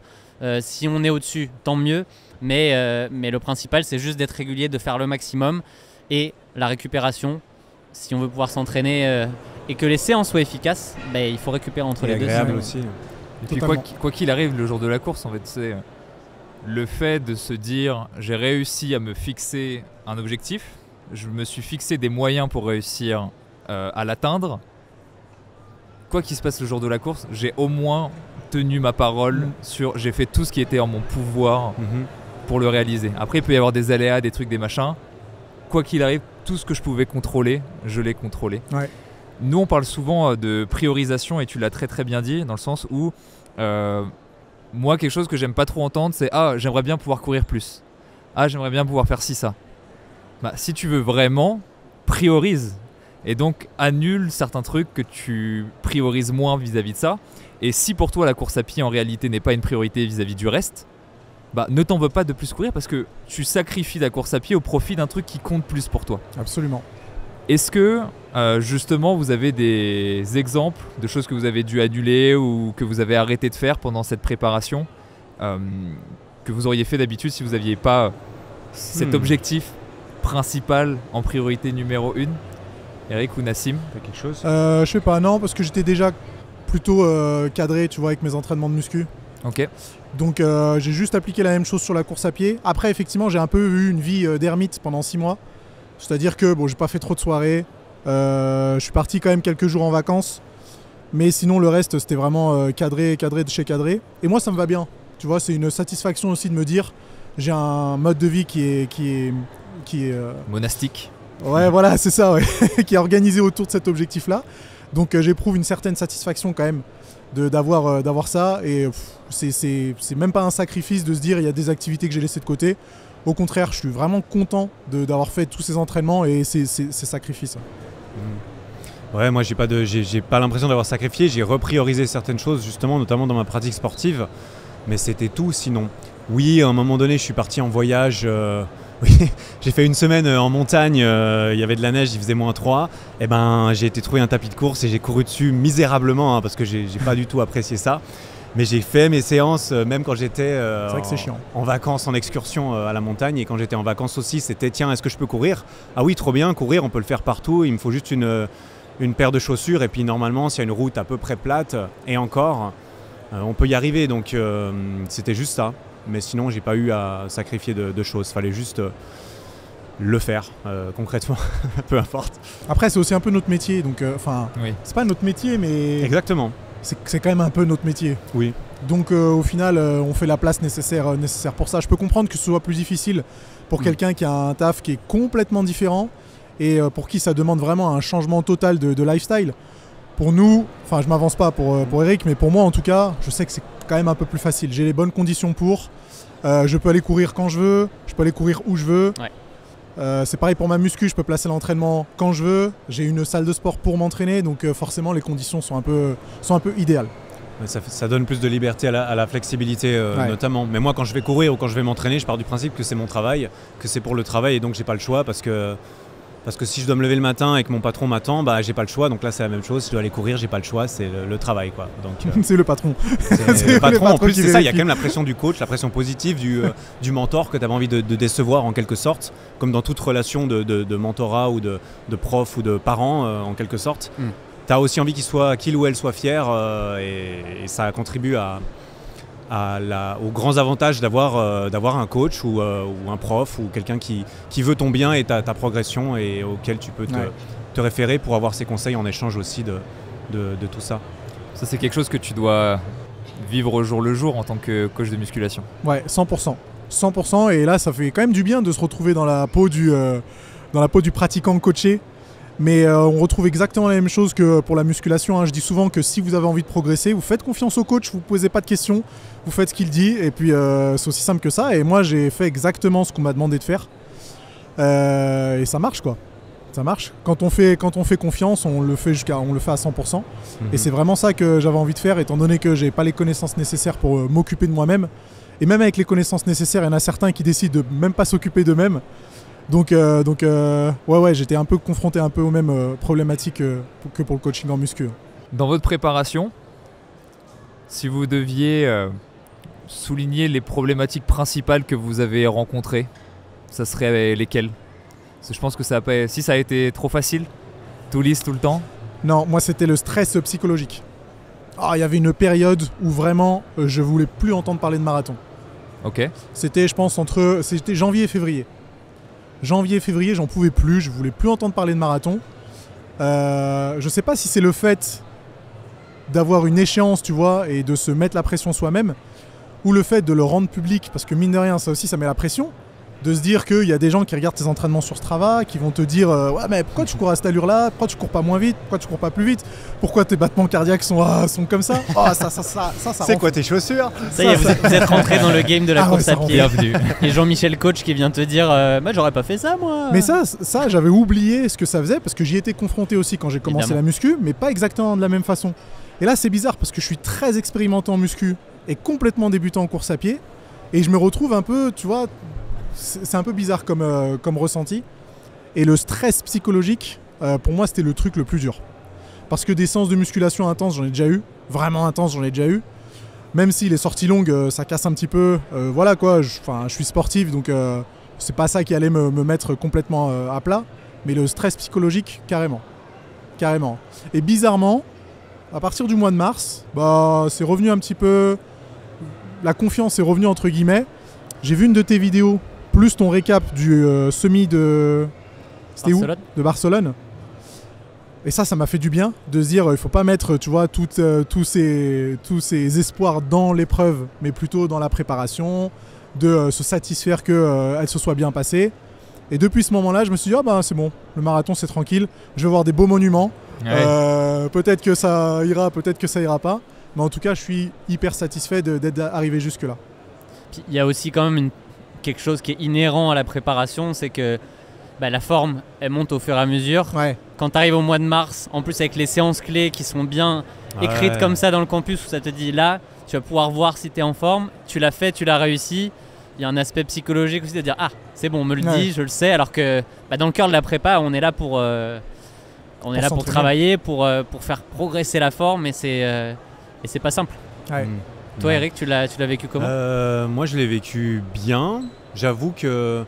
C: Si on est au-dessus, tant mieux. Mais le principal, c'est juste d'être régulier, de faire le maximum. Et la récupération, si on veut pouvoir s'entraîner et que les séances soient efficaces, il faut récupérer entre les deux.
D: C'est agréable aussi.
A: Et puis quoi qu'il arrive le jour de la course, en fait, c'est le fait de se dire j'ai réussi à me fixer un objectif, je me suis fixé des moyens pour réussir à l'atteindre. Quoi qu'il se passe le jour de la course, j'ai au moins tenu ma parole sur j'ai fait tout ce qui était en mon pouvoir pour le réaliser. Après, il peut y avoir des aléas, des trucs, des machins. Quoi qu'il arrive, tout ce que je pouvais contrôler, je l'ai contrôlé.
B: Ouais.
A: Nous, on parle souvent de priorisation et tu l'as très très bien dit, dans le sens où moi, quelque chose que j'aime pas trop entendre, c'est « Ah, j'aimerais bien pouvoir courir plus. Ah, j'aimerais bien pouvoir faire ci, ça. » Si tu veux vraiment, priorise. Et donc, annule certains trucs que tu priorises moins vis-à-vis de ça. Et si pour toi, la course à pied, en réalité, n'est pas une priorité vis-à-vis du reste, ne t'en veux pas de plus courir parce que tu sacrifies la course à pied au profit d'un truc qui compte plus pour toi.
B: Absolument.
A: Est-ce que, justement, vous avez des exemples de choses que vous avez dû annuler ou que vous avez arrêté de faire pendant cette préparation que vous auriez fait d'habitude si vous n'aviez pas cet objectif principal en priorité numéro 1? Eric ou Nassim, t'as quelque chose?
B: Je sais pas, non, parce que j'étais déjà plutôt cadré, tu vois, avec mes entraînements de muscu.
A: Ok.
B: Donc j'ai juste appliqué la même chose sur la course à pied. Après, effectivement, j'ai un peu eu une vie d'ermite pendant 6 mois. C'est-à-dire que bon, j'ai pas fait trop de soirées. Je suis parti quand même quelques jours en vacances. Mais sinon, le reste, c'était vraiment cadré de chez cadré. Et moi, ça me va bien. Tu vois, c'est une satisfaction aussi de me dire j'ai un mode de vie qui est
A: monastique.
B: Ouais, voilà, c'est ça, ouais. Qui est organisé autour de cet objectif-là. Donc j'éprouve une certaine satisfaction quand même d'avoir ça. Et c'est même pas un sacrifice de se dire il y a des activités que j'ai laissées de côté. Au contraire, je suis vraiment content d'avoir fait tous ces entraînements et ces sacrifices.
D: Ouais, moi j'ai pas l'impression d'avoir sacrifié, j'ai repriorisé certaines choses justement, notamment dans ma pratique sportive, mais c'était tout sinon. Oui, à un moment donné, je suis parti en voyage, oui, j'ai fait une semaine en montagne, il y avait de la neige, il faisait -3, et j'ai été trouver un tapis de course et j'ai couru dessus misérablement parce que j'ai pas du tout apprécié ça. Mais j'ai fait mes séances même quand j'étais en vacances, en excursion à la montagne. Et quand j'étais en vacances aussi, c'était tiens, est-ce que je peux courir? Ah oui, trop bien, courir, on peut le faire partout. Il me faut juste une paire de chaussures. Et puis normalement, s'il y a une route à peu près plate, et encore, on peut y arriver. Donc c'était juste ça. Mais sinon, j'ai pas eu à sacrifier de choses. Il fallait juste le faire concrètement, peu importe.
B: Après, c'est aussi un peu notre métier. Donc, oui. C'est pas notre métier, mais...
D: Exactement.
B: C'est quand même un peu notre métier.
D: Oui.
B: Donc au final, on fait la place nécessaire pour ça. Je peux comprendre que ce soit plus difficile pour quelqu'un qui a un taf qui est complètement différent et pour qui ça demande vraiment un changement total de lifestyle. Pour nous, enfin je m'avance pas pour Eric, mais pour moi en tout cas, je sais que c'est quand quand même un peu plus facile. J'ai les bonnes conditions pour. Je peux aller courir quand je veux, je peux aller courir où je veux.
C: Ouais.
B: C'est pareil pour ma muscu, je peux placer l'entraînement quand je veux. J'ai une salle de sport pour m'entraîner, donc forcément les conditions sont un peu idéales.
E: Ça donne plus de liberté à la flexibilité notamment. Mais moi quand je vais courir ou quand je vais m'entraîner, je pars du principe que c'est mon travail, que c'est pour le travail et donc j'ai pas le choix parce que si je dois me lever le matin et que mon patron m'attend, bah j'ai pas le choix. Donc là c'est la même chose, si je dois aller courir, j'ai pas le choix, c'est le travail quoi. Donc
B: c'est le patron.
E: C'est le patron en plus, c'est ça, il y a
B: vérifie.
E: quand même la pression du coach, la pression positive du mentor que tu avais envie de décevoir en quelque sorte, comme dans toute relation de mentorat ou de prof ou de parent en quelque sorte. Tu as aussi envie qu'il ou elle soit fier et ça contribue aux grands avantages d'avoir un coach ou un prof ou quelqu'un qui veut ton bien et ta progression et auquel tu peux te référer pour avoir ses conseils en échange aussi de tout ça.
A: Ça, c'est quelque chose que tu dois vivre au jour le jour en tant que coach de musculation.
B: Ouais, 100%. 100%, et là ça fait quand même du bien de se retrouver dans la peau du pratiquant coaché. Mais on retrouve exactement la même chose que pour la musculation, hein. Je dis souvent que si vous avez envie de progresser, vous faites confiance au coach, vous ne posez pas de questions, vous faites ce qu'il dit, et puis c'est aussi simple que ça. Et moi j'ai fait exactement ce qu'on m'a demandé de faire. Et ça marche quoi. Ça marche. Quand on fait confiance, on le fait à 100%. Et c'est vraiment ça que j'avais envie de faire, étant donné que j'ai pas les connaissances nécessaires pour m'occuper de moi-même. Et même avec les connaissances nécessaires, il y en a certains qui décident de même pas s'occuper d'eux-mêmes. Donc j'étais un peu confronté un peu aux mêmes problématiques que pour le coaching en muscu.
A: Dans votre préparation, si vous deviez souligner les problématiques principales que vous avez rencontrées, ça serait lesquelles? Parce que je pense que ça a été trop facile, tout lisse tout le temps.
B: Non, moi c'était le stress psychologique. Il y avait une période où vraiment je voulais plus entendre parler de marathon.
A: Ok.
B: C'était, je pense, c'était janvier et février. Janvier et février, j'en pouvais plus, je voulais plus entendre parler de marathon. Je sais pas si c'est le fait d'avoir une échéance, tu vois, et de se mettre la pression soi-même, ou le fait de le rendre public, parce que mine de rien, ça aussi, ça met la pression, de se dire qu'il y a des gens qui regardent tes entraînements sur Strava, qui vont te dire ouais mais pourquoi tu cours à cette allure-là, pourquoi tu cours pas moins vite, pourquoi tu cours pas plus vite, pourquoi tes battements cardiaques sont comme ça. Ça
E: c'est quoi tes chaussures?
C: Ça y est, vous êtes rentré dans le game de la course à pied.
A: Bienvenue.
C: Et Jean-Michel coach qui vient te dire j'aurais pas fait ça moi.
B: Mais ça j'avais oublié ce que ça faisait, parce que j'y étais confronté aussi quand j'ai commencé
C: Évidemment.
B: la muscu, mais pas exactement de la même façon. Et là c'est bizarre parce que je suis très expérimenté en muscu et complètement débutant en course à pied, et je me retrouve un peu, tu vois, c'est un peu bizarre comme ressenti. Et le stress psychologique, pour moi, c'était le truc le plus dur. Parce que des séances de musculation intenses, j'en ai déjà eu. Vraiment intenses, j'en ai déjà eu. Même si les sorties longues, ça casse un petit peu. Voilà quoi, je suis sportif, donc c'est pas ça qui allait me mettre complètement à plat. Mais le stress psychologique, carrément. Carrément. Et bizarrement, à partir du mois de mars, c'est revenu un petit peu... La confiance est revenue entre guillemets. J'ai vu une de tes vidéos, plus ton récap du semi de... C'était où ? De Barcelone. Et ça m'a fait du bien de se dire il faut pas mettre, tu vois, tous ces espoirs dans l'épreuve, mais plutôt dans la préparation, de se satisfaire qu'elle se soit bien passée. Et depuis ce moment-là, je me suis dit c'est bon, le marathon c'est tranquille, je vais voir des beaux monuments. Ouais. Peut-être que ça ira, peut-être que ça ira pas. Mais en tout cas, je suis hyper satisfait d'être arrivé jusque-là.
C: Puis il y a aussi quand même quelque chose qui est inhérent à la préparation, c'est que la forme, elle monte au fur et à mesure.
B: Ouais.
C: Quand tu arrives au mois de mars, en plus avec les séances clés qui sont bien écrites comme ça dans le campus, où ça te dit là, tu vas pouvoir voir si tu es en forme, tu l'as fait, tu l'as réussi. Il y a un aspect psychologique aussi de dire c'est bon, on me le dit, je le sais. Alors que dans le cœur de la prépa, on est là pour travailler, pour faire progresser la forme, et c'est pas simple.
B: Ouais.
C: Toi, Eric, tu l'as vécu comment ?
E: Moi, je l'ai vécu bien. J'avoue que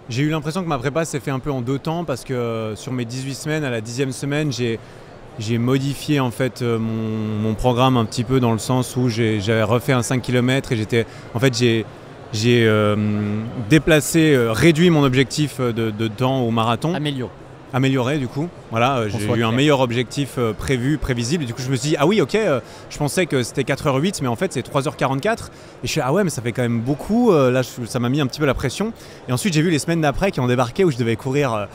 E: j'ai eu l'impression que ma prépa s'est fait un peu en 2 temps, parce que sur mes 18 semaines, à la 10e semaine, j'ai modifié en fait mon programme un petit peu, dans le sens où j'avais refait un 5 km et j'ai déplacé, réduit mon objectif de temps au marathon. Amélioré du coup, voilà, j'ai eu un meilleur objectif prévisible, et du coup je me suis dit oui ok, je pensais que c'était 4h08 mais en fait c'est 3h44, et je suis mais ça fait quand même beaucoup, là ça m'a mis un petit peu la pression. Et ensuite j'ai vu les semaines d'après qui ont débarqué, où je devais courir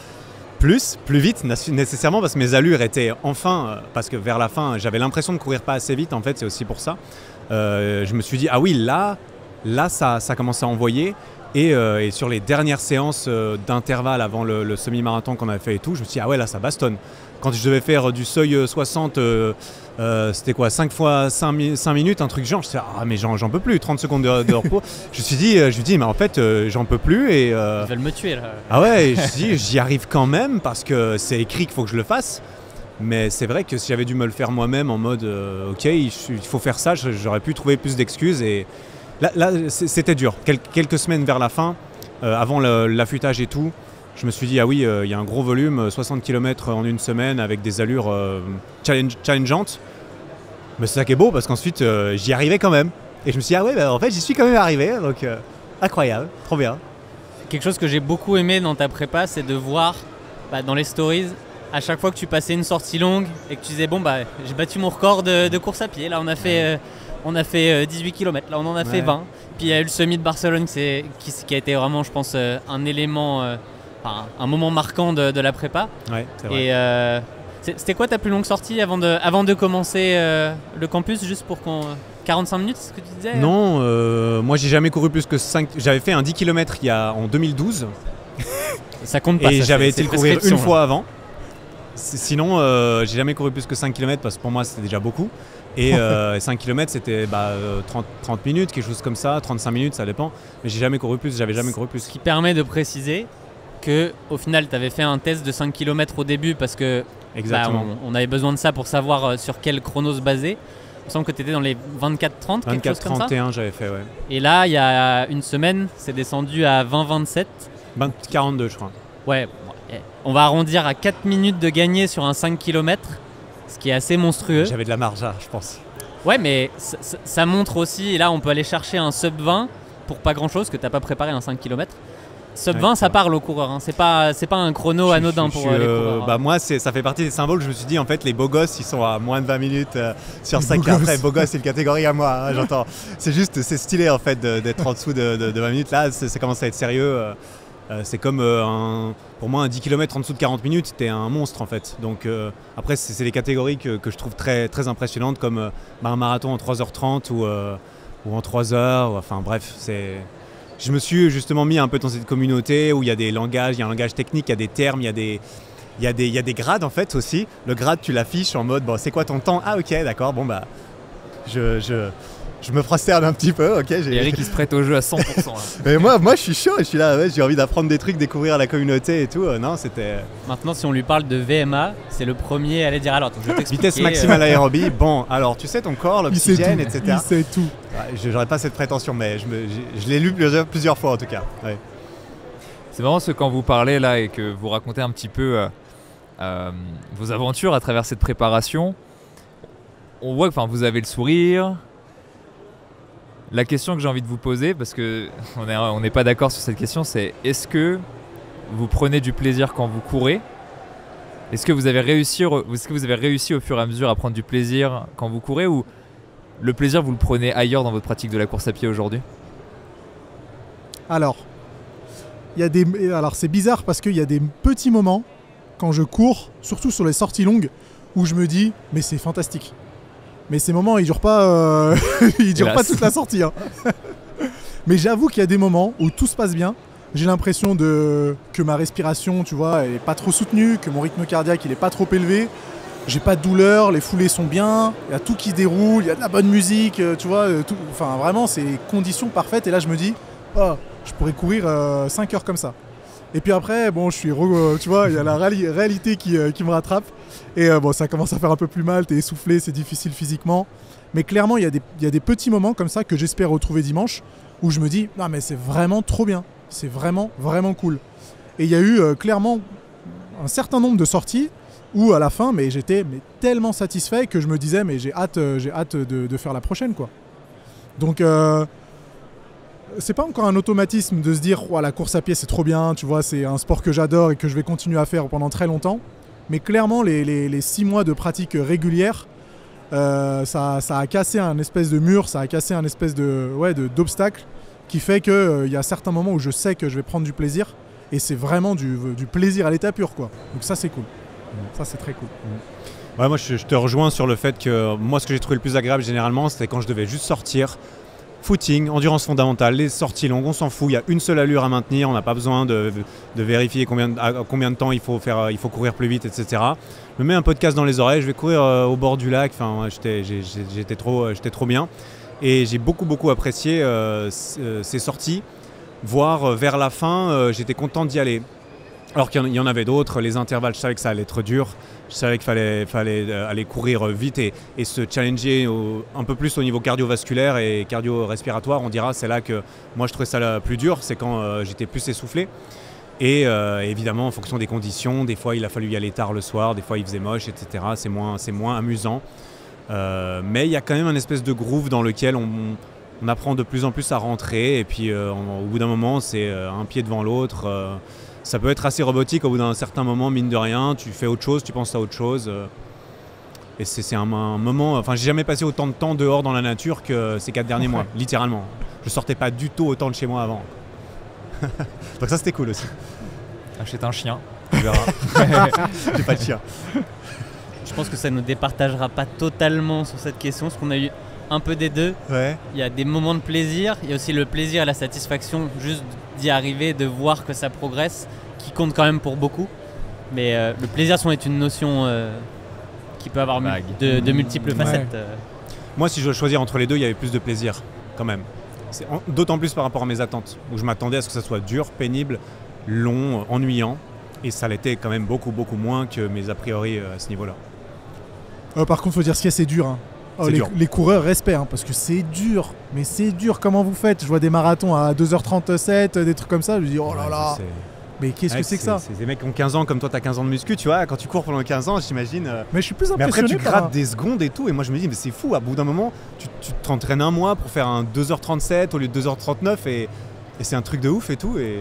E: plus vite nécessairement, parce que mes allures étaient enfin, parce que vers la fin j'avais l'impression de courir pas assez vite, en fait c'est aussi pour ça. je me suis dit, ah oui, là ça commence à envoyer. Et sur les dernières séances d'intervalle avant le semi-marathon qu'on avait fait et tout, je me suis dit, ah ouais, là ça bastonne. Quand je devais faire du seuil 60, c'était quoi, 5 fois 5 minutes, un truc genre, je me suis dit, ah mais j'en peux plus, 30 secondes de repos. Je me suis dit, mais en fait, j'en peux plus. Et,
C: Ils veulent me tuer là.
E: Ah ouais, et je me suis dit, j'y arrive quand même parce que c'est écrit qu'il faut que je le fasse. Mais c'est vrai que si j'avais dû me le faire moi-même en mode, ok, il faut faire ça, j'aurais pu trouver plus d'excuses. Et là c'était dur. Quelques semaines vers la fin, avant l'affûtage et tout, je me suis dit, ah oui, il y a un gros volume, 60 km en une semaine avec des allures challengeantes. Mais c'est ça qui est beau parce qu'ensuite, j'y arrivais quand même. Et je me suis dit, ah ouais, en fait, j'y suis quand même arrivé. Donc, incroyable, trop bien.
C: Quelque chose que j'ai beaucoup aimé dans ta prépa, c'est de voir dans les stories, à chaque fois que tu passais une sortie longue et que tu disais, bon, j'ai battu mon record de course à pied. Là, on a fait 18 km, là, on en a fait 20. Puis il y a eu le semi de Barcelone qui a été vraiment, je pense, un élément... un moment marquant de la prépa.
E: Ouais, c'est vrai.
C: Et c'était quoi ta plus longue sortie avant de commencer le campus, juste pour qu'on... 45 minutes, c'est ce que tu disais?
E: Non, moi j'ai jamais couru plus que 5... J'avais fait un 10 km en 2012.
C: Ça compte pas.
E: Et j'avais été le courir une fois
C: là.
E: avant. Sinon, j'ai jamais couru plus que 5 km parce que pour moi c'était déjà beaucoup. Et 5 km c'était 30 minutes, quelque chose comme ça, 35 minutes, ça dépend. Mais j'avais jamais couru plus.
C: Ce qui permet de préciser qu'au final tu avais fait un test de 5 km au début parce que on avait besoin de ça pour savoir sur quel chrono se baser. Il me semble que tu étais dans les 24-30, quelque chose comme ça.
E: 24-31 j'avais fait, ouais.
C: Et là, il y a une semaine, c'est descendu à 20-27.
E: 42 je crois.
C: Ouais, on va arrondir à 4 minutes de gagner sur un 5 km, ce qui est assez monstrueux.
E: J'avais de la marge là, je pense.
C: Ouais, mais ça montre aussi, et là on peut aller chercher un sub 20 pour pas grand chose, que t'as pas préparé un 5 km. Sub 20, ça parle aux coureurs, hein. C'est pas un chrono anodin pour les coureurs.
E: Moi, ça fait partie des symboles. Je me suis dit, en fait, les beaux gosses, ils sont à moins de 20 minutes sur 5 km. Après, beaux gosses, c'est une catégorie à moi, hein, j'entends. C'est juste, c'est stylé en fait d'être en dessous de 20 minutes. Là, ça commence à être sérieux. C'est comme pour moi, un 10 km en dessous de 40 minutes, t'es un monstre en fait. Donc après, c'est des catégories que je trouve très, très impressionnantes, comme un marathon en 3h30 ou en 3h. Enfin bref, je me suis justement mis un peu dans cette communauté où il y a des langages, il y a un langage technique, il y a des termes, il y a des grades en fait aussi. Le grade, tu l'affiches en mode, bon, c'est quoi ton temps? Ah ok, d'accord, bon bah, je me prosterne un petit peu, ok.
A: Eric il se prête au jeu à 100%. Là.
E: Mais moi je suis chaud, je suis là, ouais, j'ai envie d'apprendre des trucs, découvrir la communauté et tout. Non, c'était...
C: Maintenant, si on lui parle de VMA, c'est le premier à aller dire, alors attends, je vais t'expliquer.
E: Vitesse maximale aérobie, bon, alors tu sais ton corps, l'oxygène, etc.
B: Il sait tout.
E: Ouais, j'aurais pas cette prétention, mais je l'ai lu plusieurs fois en tout cas. Ouais.
A: C'est marrant quand vous parlez là et que vous racontez un petit peu vos aventures à travers cette préparation. On voit que vous avez le sourire. La question que j'ai envie de vous poser, parce qu'on n'est pas d'accord sur cette question, c'est est-ce que vous prenez du plaisir quand vous courez? Est-ce que vous avez réussi au fur et à mesure à prendre du plaisir quand vous courez, ou le plaisir vous le prenez ailleurs dans votre pratique de la course à pied aujourd'hui?
B: Alors, c'est bizarre parce qu'il y a des petits moments quand je cours, surtout sur les sorties longues, où je me dis mais c'est fantastique. Mais ces moments, ils durent pas, pas toute la sortie. Hein. Mais j'avoue qu'il y a des moments où tout se passe bien. J'ai l'impression que ma respiration, tu vois, elle est pas trop soutenue, que mon rythme cardiaque, il est pas trop élevé. J'ai pas de douleur, les foulées sont bien, il y a tout qui se déroule, il y a de la bonne musique, tu vois. Enfin, vraiment, c'est conditions parfaites. Et là, je me dis, oh, je pourrais courir 5 heures comme ça. Et puis après, bon, tu vois, il y a la réalité qui me rattrape. Et ça commence à faire un peu plus mal, t'es essoufflé, c'est difficile physiquement. Mais clairement, il y a des petits moments comme ça que j'espère retrouver dimanche, où je me dis, non mais c'est vraiment trop bien, c'est vraiment, vraiment cool. Et il y a eu clairement un certain nombre de sorties où à la fin, j'étais tellement satisfait que je me disais, mais j'ai hâte de faire la prochaine, quoi. Donc... c'est pas encore un automatisme de se dire oh, la course à pied c'est trop bien, tu vois, c'est un sport que j'adore et que je vais continuer à faire pendant très longtemps. Mais clairement les 6 mois de pratique régulière, ça a cassé un espèce de mur, ça a cassé un espèce d'obstacle qui fait qu'il y a certains moments où je sais que je vais prendre du plaisir et c'est vraiment du plaisir à l'état pur, quoi. Donc ça c'est cool. Ça, c'est très cool.
E: Ouais, moi je te rejoins sur le fait que moi ce que j'ai trouvé le plus agréable généralement c'était quand je devais juste sortir, footing, endurance fondamentale, les sorties longues, on s'en fout, il y a une seule allure à maintenir, on n'a pas besoin de vérifier à combien de temps il faut courir plus vite, etc. Je me mets un podcast dans les oreilles, je vais courir au bord du lac, enfin, j'étais trop bien. Et j'ai beaucoup apprécié ces sorties, voire vers la fin, j'étais content d'y aller. Alors qu'il y en avait d'autres, les intervalles, je savais que ça allait être dur, je savais qu'il fallait aller courir vite et se challenger un peu plus au niveau cardiovasculaire et cardio-respiratoire, on dira, c'est là que moi je trouvais ça le plus dur, c'est quand j'étais plus essoufflé. Et évidemment, en fonction des conditions, des fois il a fallu y aller tard le soir, des fois il faisait moche, etc. C'est moins amusant. Mais il y a quand même un espèce de groove dans lequel on apprend de plus en plus à rentrer. Et puis au bout d'un moment, c'est un pied devant l'autre. Ça peut être assez robotique au bout d'un certain moment, mine de rien. Tu fais autre chose, tu penses à autre chose. Et c'est un moment... Enfin, j'ai jamais passé autant de temps dehors dans la nature que ces 4 derniers mois, littéralement. Je sortais pas du tout autant de chez moi avant. Donc ça, c'était cool aussi.
A: Achète un chien.
E: Tu verras. J'ai pas de chien.
C: Je pense que ça ne nous départagera pas totalement sur cette question, parce qu'on a eu un peu des deux.
E: Ouais.
C: Il y a des moments de plaisir, il y a aussi le plaisir et la satisfaction juste d'y arriver, de voir que ça progresse, qui compte quand même pour beaucoup. Mais le plaisir est une notion qui peut avoir de multiples facettes.
E: Moi, si je dois choisir entre les deux, il y avait plus de plaisir quand même. D'autant plus par rapport à mes attentes, où je m'attendais à ce que ça soit dur, pénible, long, ennuyant. Et ça l'était quand même beaucoup moins que mes a priori à ce niveau-là.
B: Par contre, faut dire ce qu'il y a, c'est dur. Hein. Les coureurs, respect, hein, parce que c'est dur. Mais c'est dur, comment vous faites? Je vois des marathons à 2h37, des trucs comme ça, je me dis, oh là là. Mais qu'est-ce que c'est que ça?
E: C'est des mecs qui ont 15 ans comme toi, t'as 15 ans de muscu, tu vois, quand tu cours pendant 15 ans, j'imagine.
B: Mais je suis plus impressionné.
E: Mais après, tu grattes des secondes et tout, et moi je me dis, mais c'est fou, à bout d'un moment, tu t'entraînes un mois pour faire un 2h37 au lieu de 2h39, et c'est un truc de ouf et tout. Et...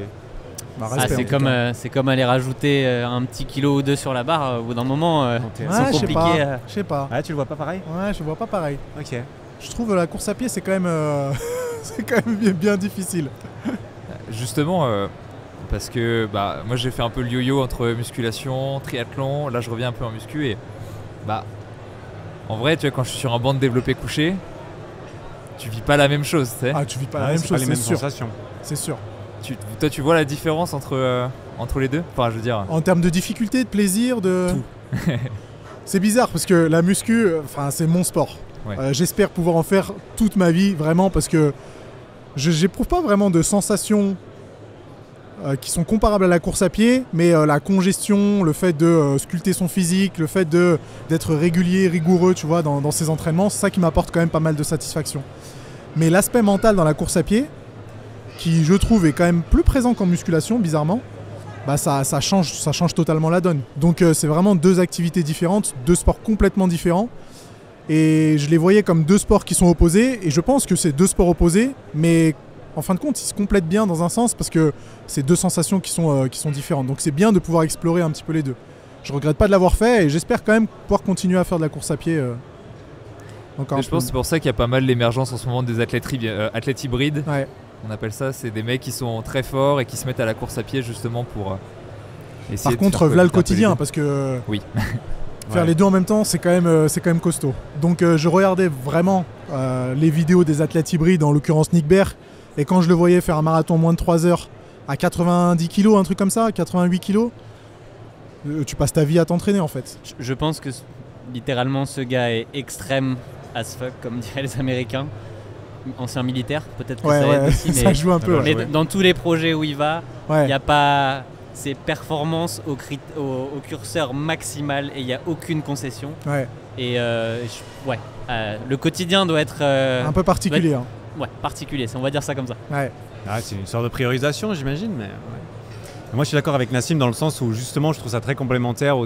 B: respect,
C: c'est comme aller rajouter un petit kilo ou deux sur la barre, au bout d'un moment, c'est compliqué.
B: Je sais pas.
E: Ouais, tu le vois pas pareil?
B: Ouais, je le vois pas pareil.
E: Ok.
B: Je trouve la course à pied, c'est quand même, c'est quand même bien difficile.
A: Justement, parce que moi j'ai fait un peu le yo-yo entre musculation, triathlon, là je reviens un peu en muscu et en vrai, tu vois, quand je suis sur un banc de développé couché, tu vis pas la même chose, tu sais.
B: Ah, tu vis pas la même chose,
E: pas les mêmes
B: sûr.
E: sensations.
B: C'est sûr.
A: Toi, tu vois la différence entre les deux? Enfin, je veux dire...
B: En termes de difficulté, de plaisir, de...
A: Tout.
B: C'est bizarre parce que la muscu, c'est mon sport.
A: Ouais.
B: J'espère pouvoir en faire toute ma vie, vraiment, parce que j'éprouve pas vraiment de sensations qui sont comparables à la course à pied, mais la congestion, le fait de sculpter son physique, le fait d'être régulier, rigoureux, tu vois, dans ses entraînements, c'est ça qui m'apporte quand même pas mal de satisfaction. Mais l'aspect mental dans la course à pied, qui je trouve est quand même plus présent qu'en musculation, bizarrement, ça change totalement la donne. Donc c'est vraiment deux activités différentes, deux sports complètement différents. Et je les voyais comme deux sports qui sont opposés, et je pense que c'est deux sports opposés, mais en fin de compte, ils se complètent bien dans un sens, parce que c'est deux sensations qui sont différentes. Donc c'est bien de pouvoir explorer un petit peu les deux. Je regrette pas de l'avoir fait, et j'espère quand même pouvoir continuer à faire de la course à pied. Encore un peu.
A: Je pense que c'est pour ça qu'il y a pas mal l'émergence en ce moment des athlètes hybrides.
B: Ouais.
A: On appelle ça, c'est des mecs qui sont très forts et qui se mettent à la course à pied justement pour essayer
B: Par contre, là le quotidien, parce que
A: oui.
B: faire les deux en même temps, c'est quand même costaud. Donc je regardais vraiment les vidéos des athlètes hybrides, en l'occurrence Nick Baer, et quand je le voyais faire un marathon moins de 3 heures à 90 kg, un truc comme ça, 88 kg, tu passes ta vie à t'entraîner en fait.
C: Je pense que littéralement ce gars est extrême as fuck, comme diraient les Américains. Ancien militaire, peut-être que ça aide aussi, mais
B: ça joue un peu.
C: Mais dans tous les projets où il va, il n'y a pas ses performances au curseur maximal et il n'y a aucune concession.
B: Ouais.
C: Et le quotidien doit être
B: un peu particulier.
C: Particulier, on va dire ça comme ça.
B: Ouais.
E: C'est une sorte de priorisation, j'imagine. Mais moi, je suis d'accord avec Nassim dans le sens où justement, je trouve ça très complémentaire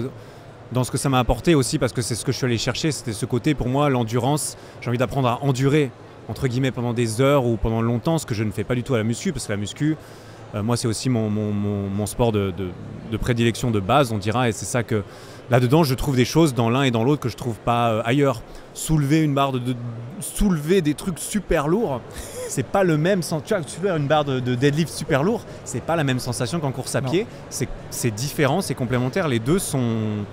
E: dans ce que ça m'a apporté aussi, parce que c'est ce que je suis allé chercher. C'était ce côté, pour moi, l'endurance. J'ai envie d'apprendre à endurer, entre guillemets, pendant des heures ou pendant longtemps, ce que je ne fais pas du tout à la muscu, parce que la muscu, moi c'est aussi mon sport de prédilection de base, on dira, et c'est ça que là-dedans je trouve des choses dans l'un et dans l'autre que je trouve pas ailleurs. Soulever une barre soulever des trucs super lourds, c'est pas le même sens. Tu vois, soulever une barre de deadlift super lourd, c'est pas la même sensation qu'en course à pied. C'est différent, c'est complémentaire, les deux sont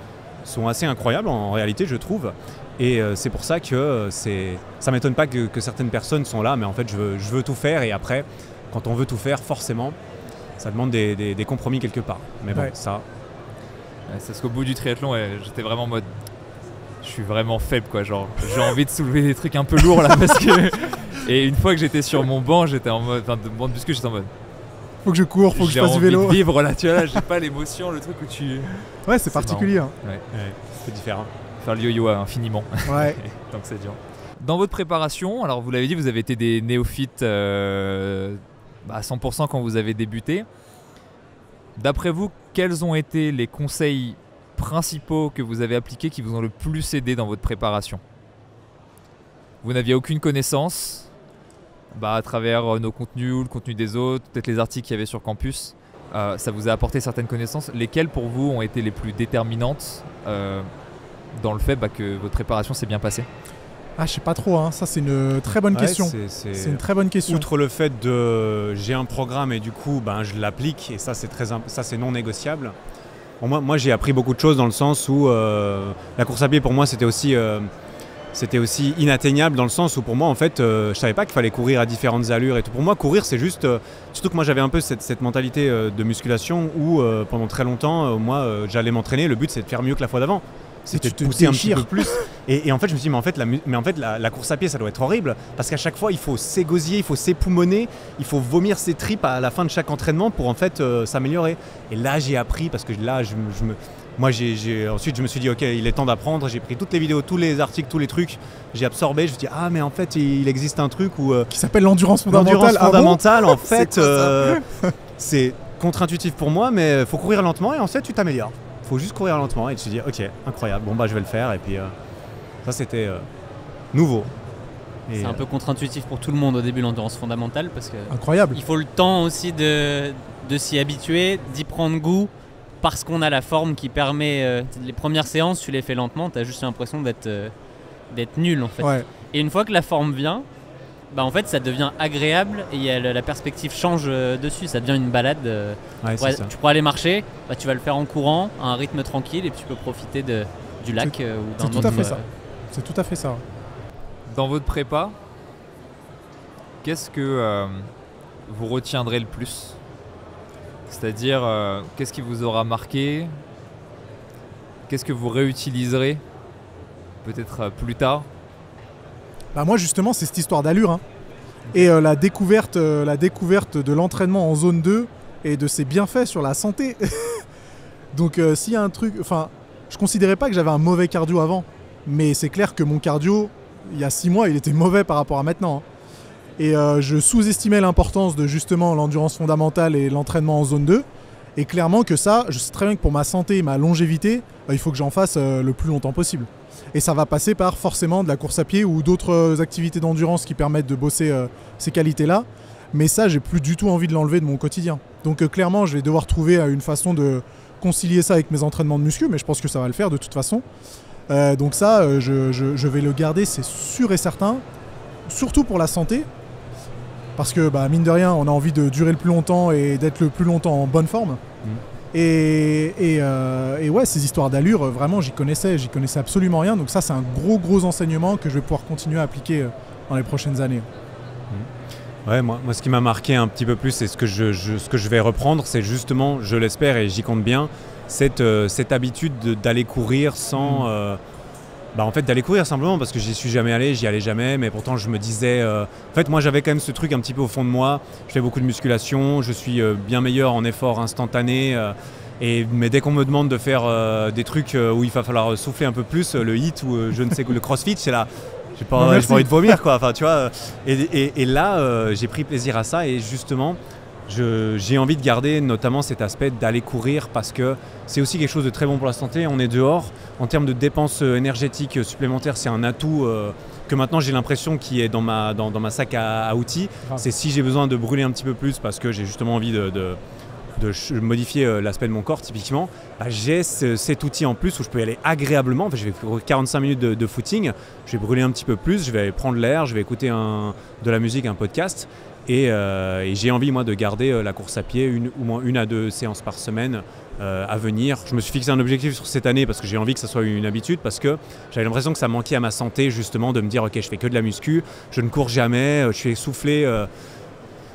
E: sont assez incroyables en réalité, je trouve. Et c'est pour ça que ça m'étonne pas que certaines personnes sont là, mais en fait je veux tout faire, et après, quand on veut tout faire, forcément, ça demande des compromis quelque part. Mais bon,
B: Ouais.
E: ça...
A: Ouais, c'est parce qu'au bout du triathlon, ouais, j'étais vraiment en mode. Je suis vraiment faible, quoi. Genre, j'ai envie de soulever des trucs un peu lourds là parce que. Et une fois que j'étais sur mon banc, j'étais en mode. Enfin, de banc de muscu, j'étais en mode.
B: Faut que je cours, faut que je
A: j'ai
B: fasse du
A: envie
B: vélo.
A: de vivre là, tu vois, là, j'ai pas l'émotion, le truc où tu.
B: Ouais, c'est
A: C'est
B: particulier. Hein.
E: Ouais, c'est différent.
A: Faire le yo-yo infiniment.
B: Ouais.
A: Tant que c'est dur. Dans votre préparation, alors vous l'avez dit, vous avez été des néophytes à 100% quand vous avez débuté. D'après vous, quels ont été les conseils principaux que vous avez appliqués qui vous ont le plus aidé dans votre préparation? Vous n'aviez aucune connaissance à travers nos contenus ou le contenu des autres, peut-être les articles qu'il y avait sur campus. Ça vous a apporté certaines connaissances. Lesquelles pour vous ont été les plus déterminantes dans le fait que votre préparation s'est bien passée?
B: Ah, je sais pas trop, hein. Ça c'est une très bonne question. C'est une très bonne question.
E: Outre le fait de j'ai un programme et du coup je l'applique, et ça c'est non négociable. Bon, moi j'ai appris beaucoup de choses dans le sens où la course à pied pour moi c'était aussi inatteignable, dans le sens où pour moi en fait je savais pas qu'il fallait courir à différentes allures et tout. Pour moi courir c'est juste, surtout que moi j'avais un peu cette mentalité de musculation où pendant très longtemps j'allais m'entraîner, le but c'est de faire mieux que la fois d'avant. C'était de pousser un petit peu plus. Et en fait, je me suis dit, la course à pied, ça doit être horrible. Parce qu'à chaque fois, il faut s'égosiller, il faut s'époumoner, il faut vomir ses tripes à la fin de chaque entraînement pour en fait s'améliorer. Et là, j'ai appris, parce que là, ensuite, je me suis dit, ok, il est temps d'apprendre. J'ai pris toutes les vidéos, tous les articles, tous les trucs. J'ai absorbé. Je me suis dit, mais en fait, il existe un truc où.
B: Qui s'appelle l'endurance fondamentale.
E: L'endurance fondamentale, en
B: C'est
E: fait, c'est contre-intuitif pour moi, mais il faut courir lentement et ensuite, tu t'améliores. Faut juste courir lentement et tu te dis ok, incroyable, je vais le faire. Et puis ça c'était nouveau.
C: C'est un peu contre-intuitif pour tout le monde au début, l'endurance fondamentale, parce que
B: Incroyable.
C: il faut le temps aussi de s'y habituer, d'y prendre goût, parce qu'on a la forme qui permet. Les premières séances, tu les fais lentement, tu as juste l'impression d'être nul en fait.
B: Ouais.
C: Et une fois que la forme vient, en fait ça devient agréable et la perspective change dessus, ça devient une balade. Tu pourrais aller marcher, tu vas le faire en courant, à un rythme tranquille, et puis tu peux profiter du lac ou d'un
B: C'est tout
C: autre.
B: à fait ça. C'est tout à fait ça.
A: Dans votre prépa, qu'est-ce que vous retiendrez le plus? C'est-à-dire, qu'est-ce qui vous aura marqué? Qu'est-ce que vous réutiliserez peut-être plus tard?
B: Moi justement c'est cette histoire d'allure, hein. Et la découverte de l'entraînement en zone 2 et de ses bienfaits sur la santé. Donc s'il y a un truc, je considérais pas que j'avais un mauvais cardio avant, mais c'est clair que mon cardio il y a 6 mois il était mauvais par rapport à maintenant, hein. Et je sous-estimais l'importance de justement l'endurance fondamentale et l'entraînement en zone 2, et clairement que ça, je sais très bien que pour ma santé et ma longévité, il faut que j'en fasse le plus longtemps possible. Et ça va passer par forcément de la course à pied ou d'autres activités d'endurance qui permettent de bosser ces qualités-là. Mais ça, j'ai plus du tout envie de l'enlever de mon quotidien. Donc clairement, je vais devoir trouver une façon de concilier ça avec mes entraînements de muscu, mais je pense que ça va le faire de toute façon. Donc ça, je vais le garder, c'est sûr et certain. Surtout pour la santé. Parce que mine de rien, on a envie de durer le plus longtemps et d'être le plus longtemps en bonne forme. Et ouais, ces histoires d'allure, vraiment, j'y connaissais absolument rien. Donc ça, c'est un gros enseignement que je vais pouvoir continuer à appliquer dans les prochaines années.
E: Ouais, moi, ce qui m'a marqué un petit peu plus, et ce que je vais reprendre, c'est justement, je l'espère et j'y compte bien, cette habitude d'aller courir sans... en fait, d'aller courir simplement parce que j'y suis jamais allé, j'y allais jamais, mais pourtant je me disais... en fait, moi j'avais quand même ce truc un petit peu au fond de moi, je fais beaucoup de musculation, je suis bien meilleur en effort instantané, mais dès qu'on me demande de faire des trucs où il va falloir souffler un peu plus, le HIIT ou je ne sais quoi, le CrossFit, c'est là... J'ai pas envie de vomir, quoi. Enfin, tu vois, et là, j'ai pris plaisir à ça, et justement... J'ai envie de garder notamment cet aspect d'aller courir parce que c'est aussi quelque chose de très bon pour la santé. On est dehors. En termes de dépenses énergétiques supplémentaires, c'est un atout que maintenant j'ai l'impression qui est dans ma sac à outils. C'est si j'ai besoin de brûler un petit peu plus parce que j'ai justement envie de modifier l'aspect de mon corps typiquement, j'ai cet outil en plus où je peux y aller agréablement. Enfin, je vais faire 45 minutes de footing, je vais brûler un petit peu plus, je vais prendre l'air, je vais écouter de la musique, un podcast. Et j'ai envie moi de garder la course à pied au moins 1 à 2 séances par semaine
D: à venir. Je me suis fixé un objectif sur cette année parce que j'ai envie que ça soit une habitude, parce que j'avais l'impression que ça manquait à ma santé justement de me dire ok, je fais que de la muscu, je ne cours jamais, je suis essoufflé.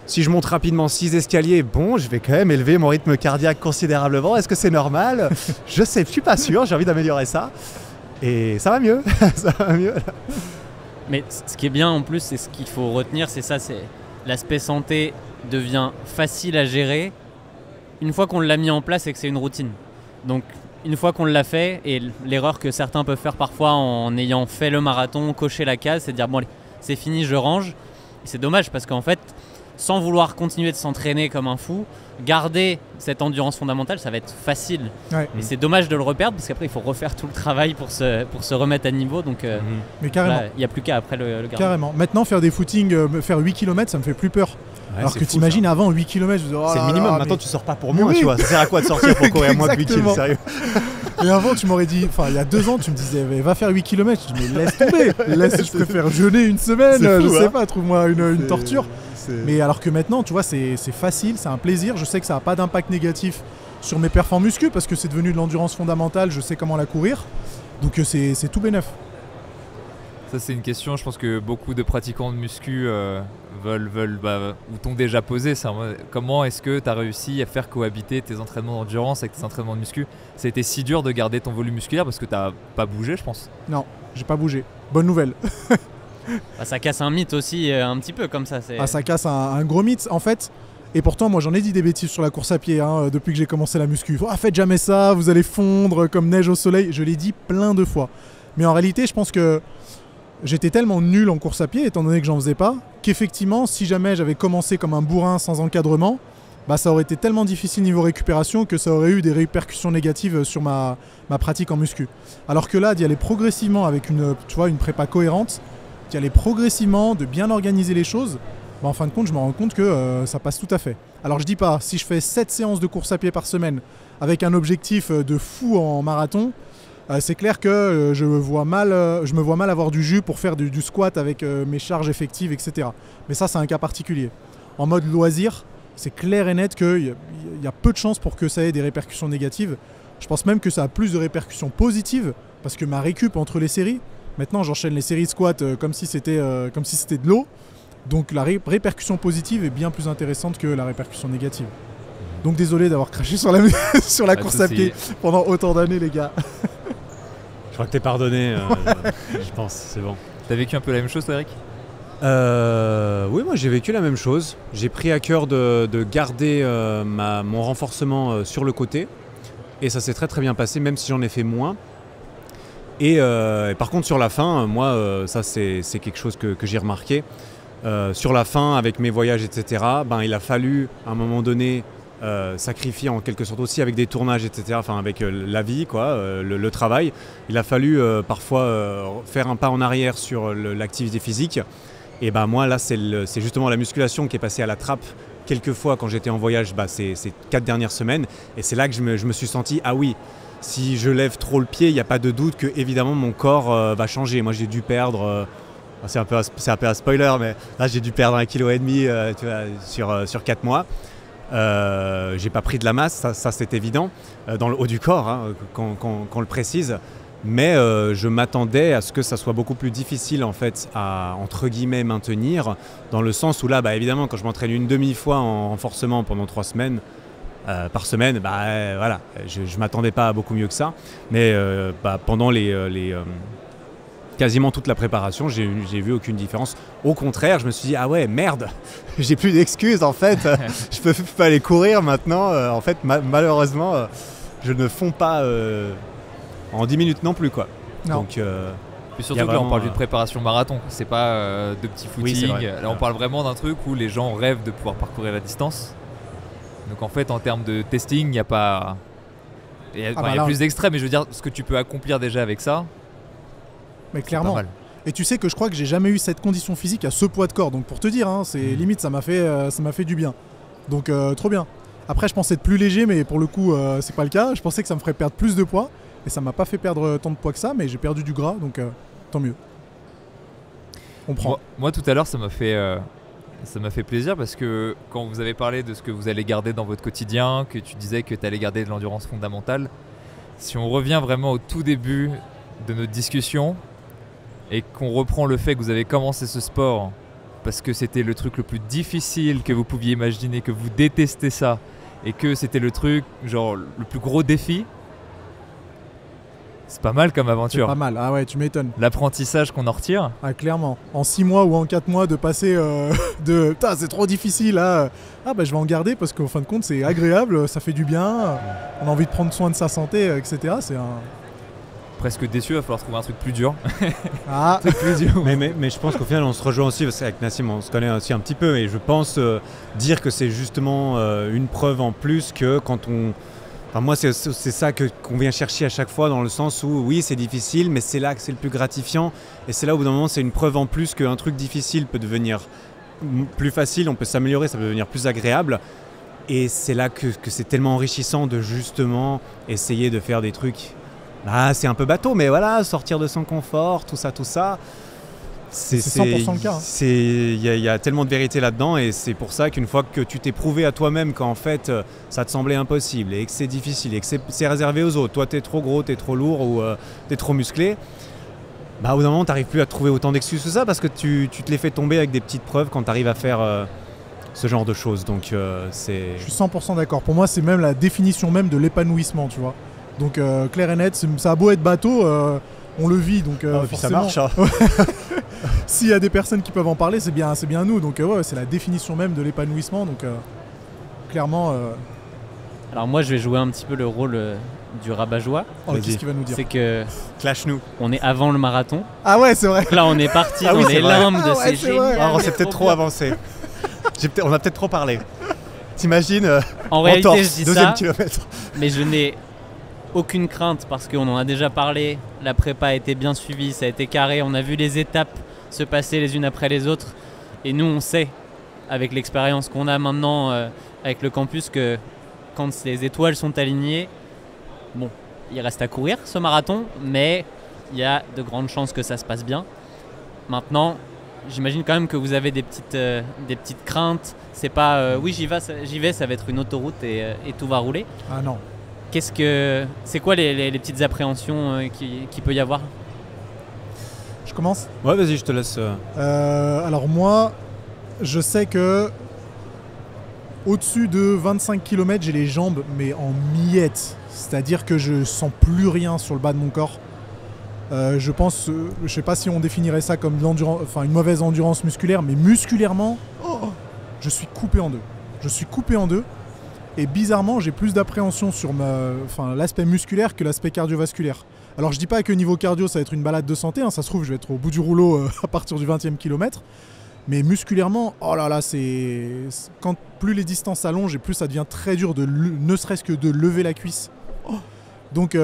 D: Si je monte rapidement 6 escaliers, bon, je vais quand même élever mon rythme cardiaque considérablement. Est-ce que c'est normal? Je suis pas sûr, j'ai envie d'améliorer ça. Et ça va mieux, ça va mieux.
C: Mais ce qui est bien en plus, c'est ce qu'il faut retenir, c'est ça, c'est l'aspect santé devient facile à gérer une fois qu'on l'a mis en place et que c'est une routine. Donc une fois qu'on l'a fait, et l'erreur que certains peuvent faire parfois en ayant fait le marathon, cocher la case, c'est de dire bon allez, c'est fini, je range. Et c'est dommage parce qu'en fait, sans vouloir continuer de s'entraîner comme un fou, garder cette endurance fondamentale, ça va être facile.
B: Ouais.
C: Et c'est dommage de le reperdre parce qu'après il faut refaire tout le travail pour se remettre à niveau. Donc
B: Mais carrément.
C: il n'y a plus qu'à après le garder.
B: Carrément. Maintenant, faire des footings, faire 8 km, ça me fait plus peur. Alors que t'imagines avant 8 km, je me dis, oh
E: c'est le
B: là
E: minimum,
B: là,
E: maintenant
B: mais-
E: tu sors pas pour
B: Mais
E: moi,
B: oui.
E: tu vois. Ça sert à quoi de sortir pour courir moins de 8
B: Exactement.
E: km, sérieux?
B: Et avant, tu m'aurais dit, enfin, il y a 2 ans, tu me disais, va faire 8 km. Je dis, mais laisse tomber. Je préfère jeûner une semaine,
E: C'est fou,
B: je sais
E: hein.
B: pas, trouve-moi une torture.
E: C'est-
B: Mais alors que maintenant, tu vois, c'est facile, c'est un plaisir. Je sais que ça n'a pas d'impact négatif sur mes perfs en muscu parce que c'est devenu de l'endurance fondamentale, je sais comment la courir. Donc c'est tout bénef.
A: Ça, c'est une question, je pense que beaucoup de pratiquants de muscu veulent ou t'ont déjà posé. Comment est-ce que tu as réussi à faire cohabiter tes entraînements d'endurance avec tes entraînements de muscu? Ça a été si dur de garder ton volume musculaire parce que tu n'as pas bougé, je pense.
B: Non, j'ai pas bougé. Bonne nouvelle.
C: Bah, ça casse un mythe aussi un petit peu comme ça.
B: Ah, ça casse un gros mythe en fait. Et pourtant, moi j'en ai dit des bêtises sur la course à pied hein, depuis que j'ai commencé la muscu. Ah, faites jamais ça, vous allez fondre comme neige au soleil. Je l'ai dit plein de fois. Mais en réalité, je pense que j'étais tellement nul en course à pied, étant donné que j'en faisais pas, qu'effectivement, si jamais j'avais commencé comme un bourrin sans encadrement, bah, ça aurait été tellement difficile niveau récupération que ça aurait eu des répercussions négatives sur ma pratique en muscu. Alors que là, d'y aller progressivement avec une prépa cohérente, d'y aller progressivement, de bien organiser les choses, bah, en fin de compte, je me rends compte que ça passe tout à fait. Alors je dis pas, si je fais 7 séances de course à pied par semaine avec un objectif de fou en marathon, c'est clair que je me vois mal avoir du jus pour faire du squat avec mes charges effectives, etc. Mais ça, c'est un cas particulier. En mode loisir, c'est clair et net qu'il y a peu de chances pour que ça ait des répercussions négatives. Je pense même que ça a plus de répercussions positives parce que ma récup entre les séries, maintenant j'enchaîne les séries squat comme si c'était de l'eau. Donc la répercussion positive est bien plus intéressante que la répercussion négative. Donc désolé d'avoir craché sur la course à pied pendant autant d'années, les gars.
D: Je crois que t'es pardonné, je pense, c'est bon.
A: T'as vécu un peu la même chose, toi, Eric?
D: Oui, moi j'ai vécu la même chose. J'ai pris à cœur de garder mon renforcement sur le côté. Et ça s'est très très bien passé, même si j'en ai fait moins. Et par contre sur la fin, moi ça c'est quelque chose que j'ai remarqué. Sur la fin, avec mes voyages, etc., il a fallu à un moment donné sacrifier en quelque sorte aussi avec des tournages, etc., enfin avec la vie, quoi, le travail. Il a fallu parfois faire un pas en arrière sur l'activité physique. Et moi là, c'est justement la musculation qui est passée à la trappe quelques fois quand j'étais en voyage ces 4 dernières semaines. Et c'est là que je me suis senti, ah oui, si je lève trop le pied, il n'y a pas de doute que évidemment mon corps va changer. Moi j'ai dû perdre... c'est un peu un spoiler, mais là j'ai dû perdre 1,5 kg sur 4 mois. J'ai pas pris de la masse, ça c'est évident, dans le haut du corps, hein, qu'on le précise. Mais je m'attendais à ce que ça soit beaucoup plus difficile en fait à entre guillemets maintenir, dans le sens où là, évidemment, quand je m'entraîne une demi-fois en renforcement pendant 3 semaines par semaine, voilà, je m'attendais pas à beaucoup mieux que ça. Mais pendant quasiment toute la préparation, j'ai vu aucune différence. Au contraire, je me suis dit, ah ouais, merde, j'ai plus d'excuses en fait, je peux pas aller courir maintenant. En fait, malheureusement, je ne fonds pas en 10 minutes non plus, quoi.
B: Non.
D: Donc,
A: Puis surtout que là, on parle d'une préparation marathon, c'est pas de petits
D: Oui, c'est
A: footings.
D: vrai.
A: Là, on parle vraiment d'un truc où les gens rêvent de pouvoir parcourir la distance. Donc en fait, en termes de testing, il n'y a pas... Il y a
B: là,
A: plus d'extrêmes, mais je veux dire, ce que tu peux accomplir déjà avec ça,
B: Mais
A: c'est pas
B: clairement.
A: mal.
B: Et tu sais que je crois que j'ai jamais eu cette condition physique à ce poids de corps. Donc pour te dire, hein, c'est limite, ça m'a fait du bien. Donc trop bien. Après, je pensais être plus léger, mais pour le coup, c'est pas le cas. Je pensais que ça me ferait perdre plus de poids. Et ça m'a pas fait perdre tant de poids que ça, mais j'ai perdu du gras, donc tant mieux. On prend.
A: Moi, tout à l'heure, ça m'a fait Ça m'a fait plaisir parce que quand vous avez parlé de ce que vous allez garder dans votre quotidien, que tu disais que tu allais garder de l'endurance fondamentale, si on revient vraiment au tout début de notre discussion et qu'on reprend le fait que vous avez commencé ce sport parce que c'était le truc le plus difficile que vous pouviez imaginer, que vous détestez ça et que c'était le truc, genre le plus gros défi, c'est pas mal comme
B: C'est
A: aventure.
B: pas mal, ah ouais, tu m'étonnes.
A: L'apprentissage qu'on en retire,
B: Ah, clairement. En 6 mois ou en 4 mois de passer de putain, c'est trop difficile à ah bah je vais en garder parce qu'au fin de compte c'est agréable, ça fait du bien, on a envie de prendre soin de sa santé, etc. C'est un.
A: presque déçu, il va falloir trouver un truc plus dur.
B: Ah,
A: plus dur.
E: Mais je pense qu'au final, on se rejoint aussi, parce qu'avec Nassim, on se connaît aussi un petit peu, et je pense dire que c'est justement une preuve en plus que quand on... Enfin, moi, c'est ça qu'on vient chercher à chaque fois, dans le sens où, oui, c'est difficile, mais c'est là que c'est le plus gratifiant, et c'est là, au bout d'un moment, c'est une preuve en plus qu'un truc difficile peut devenir plus facile, on peut s'améliorer, ça peut devenir plus agréable, et c'est là que c'est tellement enrichissant de justement essayer de faire des trucs... Ah, c'est un peu bateau, mais voilà, sortir de son confort, tout ça,
B: c'est 100% le cas, hein.
E: Il y a tellement de vérité là-dedans, et c'est pour ça qu'une fois que tu t'es prouvé à toi-même qu'en fait ça te semblait impossible et que c'est difficile et que c'est réservé aux autres, toi t'es trop gros, t'es trop lourd ou t'es trop musclé, bah au bout d'un moment t'arrives plus à trouver autant d'excuses que ça parce que tu te les fais tomber avec des petites preuves quand t'arrives à faire ce genre de choses. Donc c'est...
B: je suis 100% d'accord. Pour moi, c'est même la définition même de l'épanouissement, tu vois. Donc clair et net, ça a beau être bateau, on le vit, donc
E: et puis ça
B: forcément.
E: marche, hein.
B: S'il y a des personnes qui peuvent en parler, c'est bien nous. Donc ouais, c'est la définition même de l'épanouissement. Donc clairement,
C: Alors moi je vais jouer un petit peu le rôle du rabat-joie.
B: oh,
E: Vas-y.
B: qu'est-ce qu'il va nous dire?
C: C'est que
E: Clash-nous.
C: on est avant le marathon.
B: Ah ouais, c'est vrai.
C: Donc là on est parti
E: Ah oui,
C: dans
E: c'est
C: les
E: vrai.
C: limbes de
B: Ah ouais,
C: ces
B: c'est vrai.
E: Ah, on s'est
C: c'est
E: peut-être trop avancé. On a peut-être trop parlé. T'imagines
C: En réalité
E: entorse,
C: je dis
E: deuxième
C: ça,
E: kilomètre.
C: mais je n'ai aucune crainte parce qu'on en a déjà parlé. La prépa a été bien suivie, ça a été carré, on a vu les étapes se passer les unes après les autres. Et nous on sait, avec l'expérience qu'on a maintenant avec le campus, que quand les étoiles sont alignées, bon, il reste à courir ce marathon, mais il y a de grandes chances que ça se passe bien. Maintenant, j'imagine quand même que vous avez des petites craintes. C'est pas oui j'y vais, ça va être une autoroute et tout va rouler.
B: Ah non.
C: C'est quoi les petites appréhensions qu'il peut y avoir?
B: Je commence.
E: Ouais, vas-y, je te laisse.
B: Alors moi, je sais que au-dessus de 25 km, j'ai les jambes mais en miettes. C'est-à-dire que je sens plus rien sur le bas de mon corps. Je pense, je sais pas si on définirait ça comme une mauvaise endurance musculaire, mais musculairement, je suis coupé en deux. Je suis coupé en deux. Et bizarrement, j'ai plus d'appréhension sur l'aspect musculaire que l'aspect cardiovasculaire. Alors je dis pas que niveau cardio, ça va être une balade de santé, hein, ça se trouve, je vais être au bout du rouleau à partir du 20e kilomètre. Mais musculairement, oh là là, quand plus les distances s'allongent et plus ça devient très dur ne serait-ce que de lever la cuisse. Oh. Donc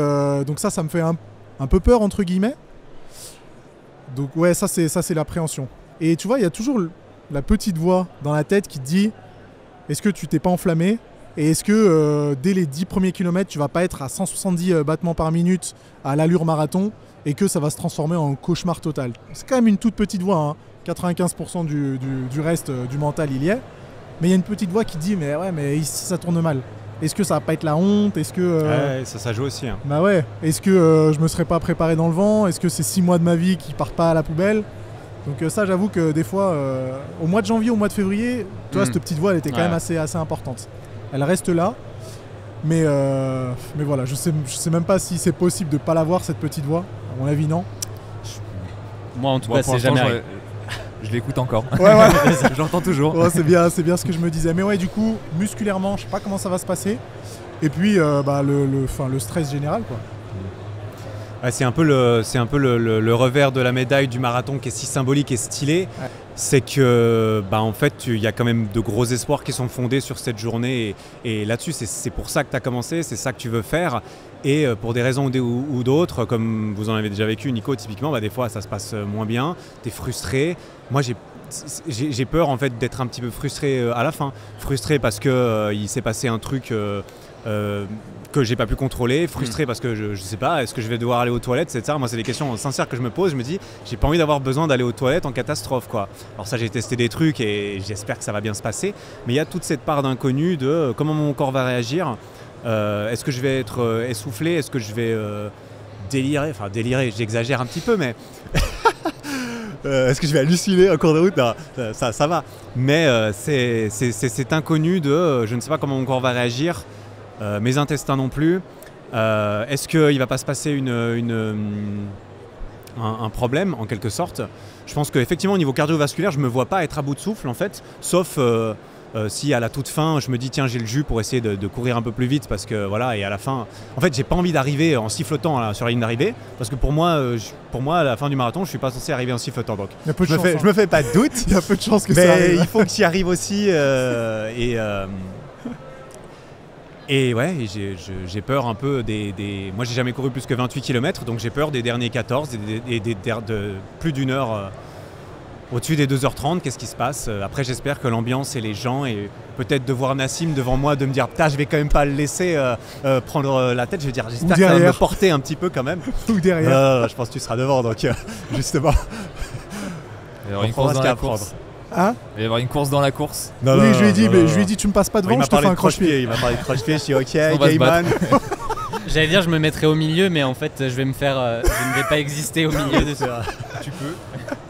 B: ça me fait un peu peur, entre guillemets. Donc ouais, ça c'est l'appréhension. Et tu vois, il y a toujours la petite voix dans la tête qui te dit, est-ce que tu t'es pas enflammé? Et est-ce que dès les 10 premiers kilomètres, tu vas pas être à 170 battements par minute à l'allure marathon et que ça va se transformer en cauchemar total? C'est quand même une toute petite voix, hein. 95% du reste du mental, il y est. Mais il y a une petite voix qui dit, mais ici ça tourne mal. Est-ce que ça va pas être la honte? Est-ce que...
E: Ouais, ça joue aussi. Hein.
B: Bah ouais. Est-ce que je me serais pas préparé dans le vent? Est-ce que c'est 6 mois de ma vie qui partent pas à la poubelle? Donc ça, j'avoue que des fois, au mois de janvier, au mois de février, tu vois, cette petite voix, elle était quand même assez importante. Elle reste là, mais voilà, je sais même pas si c'est possible de pas l'avoir, cette petite voix. À mon avis, non.
C: Moi en tout
A: Moi,
C: cas,
A: pour
C: c'est
A: l'instant,
C: jamais arrivé.
A: je l'écoute encore.
B: Ouais.
A: Je l'entends toujours.
B: Ouais, c'est bien ce que je me disais. Mais ouais, du coup, musculairement, je sais pas comment ça va se passer. Et puis, le stress général, quoi.
E: Ouais, c'est un peu le revers de la médaille du marathon qui est si symbolique et stylé.
B: Ouais.
E: C'est que, en fait, il y a quand même de gros espoirs qui sont fondés sur cette journée. Et là-dessus, c'est pour ça que tu as commencé, c'est ça que tu veux faire. Et pour des raisons ou d'autres, comme vous en avez déjà vécu, Nico, typiquement, des fois, ça se passe moins bien. Tu es frustré. Moi, j'ai peur, en fait, d'être un petit peu frustré à la fin. Frustré parce qu'il s'est passé un truc que j'ai pas pu contrôler, frustré parce que je sais pas, est-ce que je vais devoir aller aux toilettes, etc. Moi, c'est des questions sincères que je me pose. Je me dis, j'ai pas envie d'avoir besoin d'aller aux toilettes en catastrophe, quoi. Alors ça, j'ai testé des trucs et j'espère que ça va bien se passer. Mais il y a toute cette part d'inconnu de comment mon corps va réagir. Est-ce que je vais être essoufflé? Est-ce que je vais délirer? Enfin, délirer, j'exagère un petit peu, mais est-ce que je vais halluciner en cours de route? Non, ça va. Mais c'est cet inconnu de je ne sais pas comment mon corps va réagir. Mes intestins non plus. Est-ce qu'il ne va pas se passer un problème en quelque sorte? Je pense qu'effectivement au niveau cardiovasculaire, je ne me vois pas être à bout de souffle en fait, sauf si à la toute fin je me dis tiens j'ai le jus pour essayer de courir un peu plus vite parce que voilà, et à la fin en fait j'ai pas envie d'arriver en sifflotant là, sur la ligne d'arrivée parce que pour moi à la fin du marathon je suis pas censé arriver en sifflotant, donc je me fais pas de doute.
B: Il y a peu de chances que
E: mais
B: ça arrive.
E: il faut que j'y arrive aussi et ouais, j'ai peur un peu Moi, j'ai jamais couru plus que 28 km, donc j'ai peur des derniers 14 et de plus d'une heure au-dessus des 2h30. Qu'est-ce qui se passe? Après, j'espère que l'ambiance et les gens, et peut-être de voir Nassim devant moi, de me dire putain, je vais quand même pas le laisser prendre la tête. Je veux dire, j'espère que ça va me porter un petit peu quand même.
B: Ou derrière.
E: Je pense que tu seras devant, donc justement.
A: Il va y avoir une course dans la course.
B: Hein?
A: Il va y avoir une course dans la course.
B: Non, oui, je lui ai dit tu me passes pas devant, je te fais un croche-pied.
E: Il m'a parlé de croche-pied, je dis ok, Gayman.
C: J'allais dire je me mettrai au milieu, mais en fait je vais me faire, je ne vais pas exister au milieu de ça.
A: Tu peux.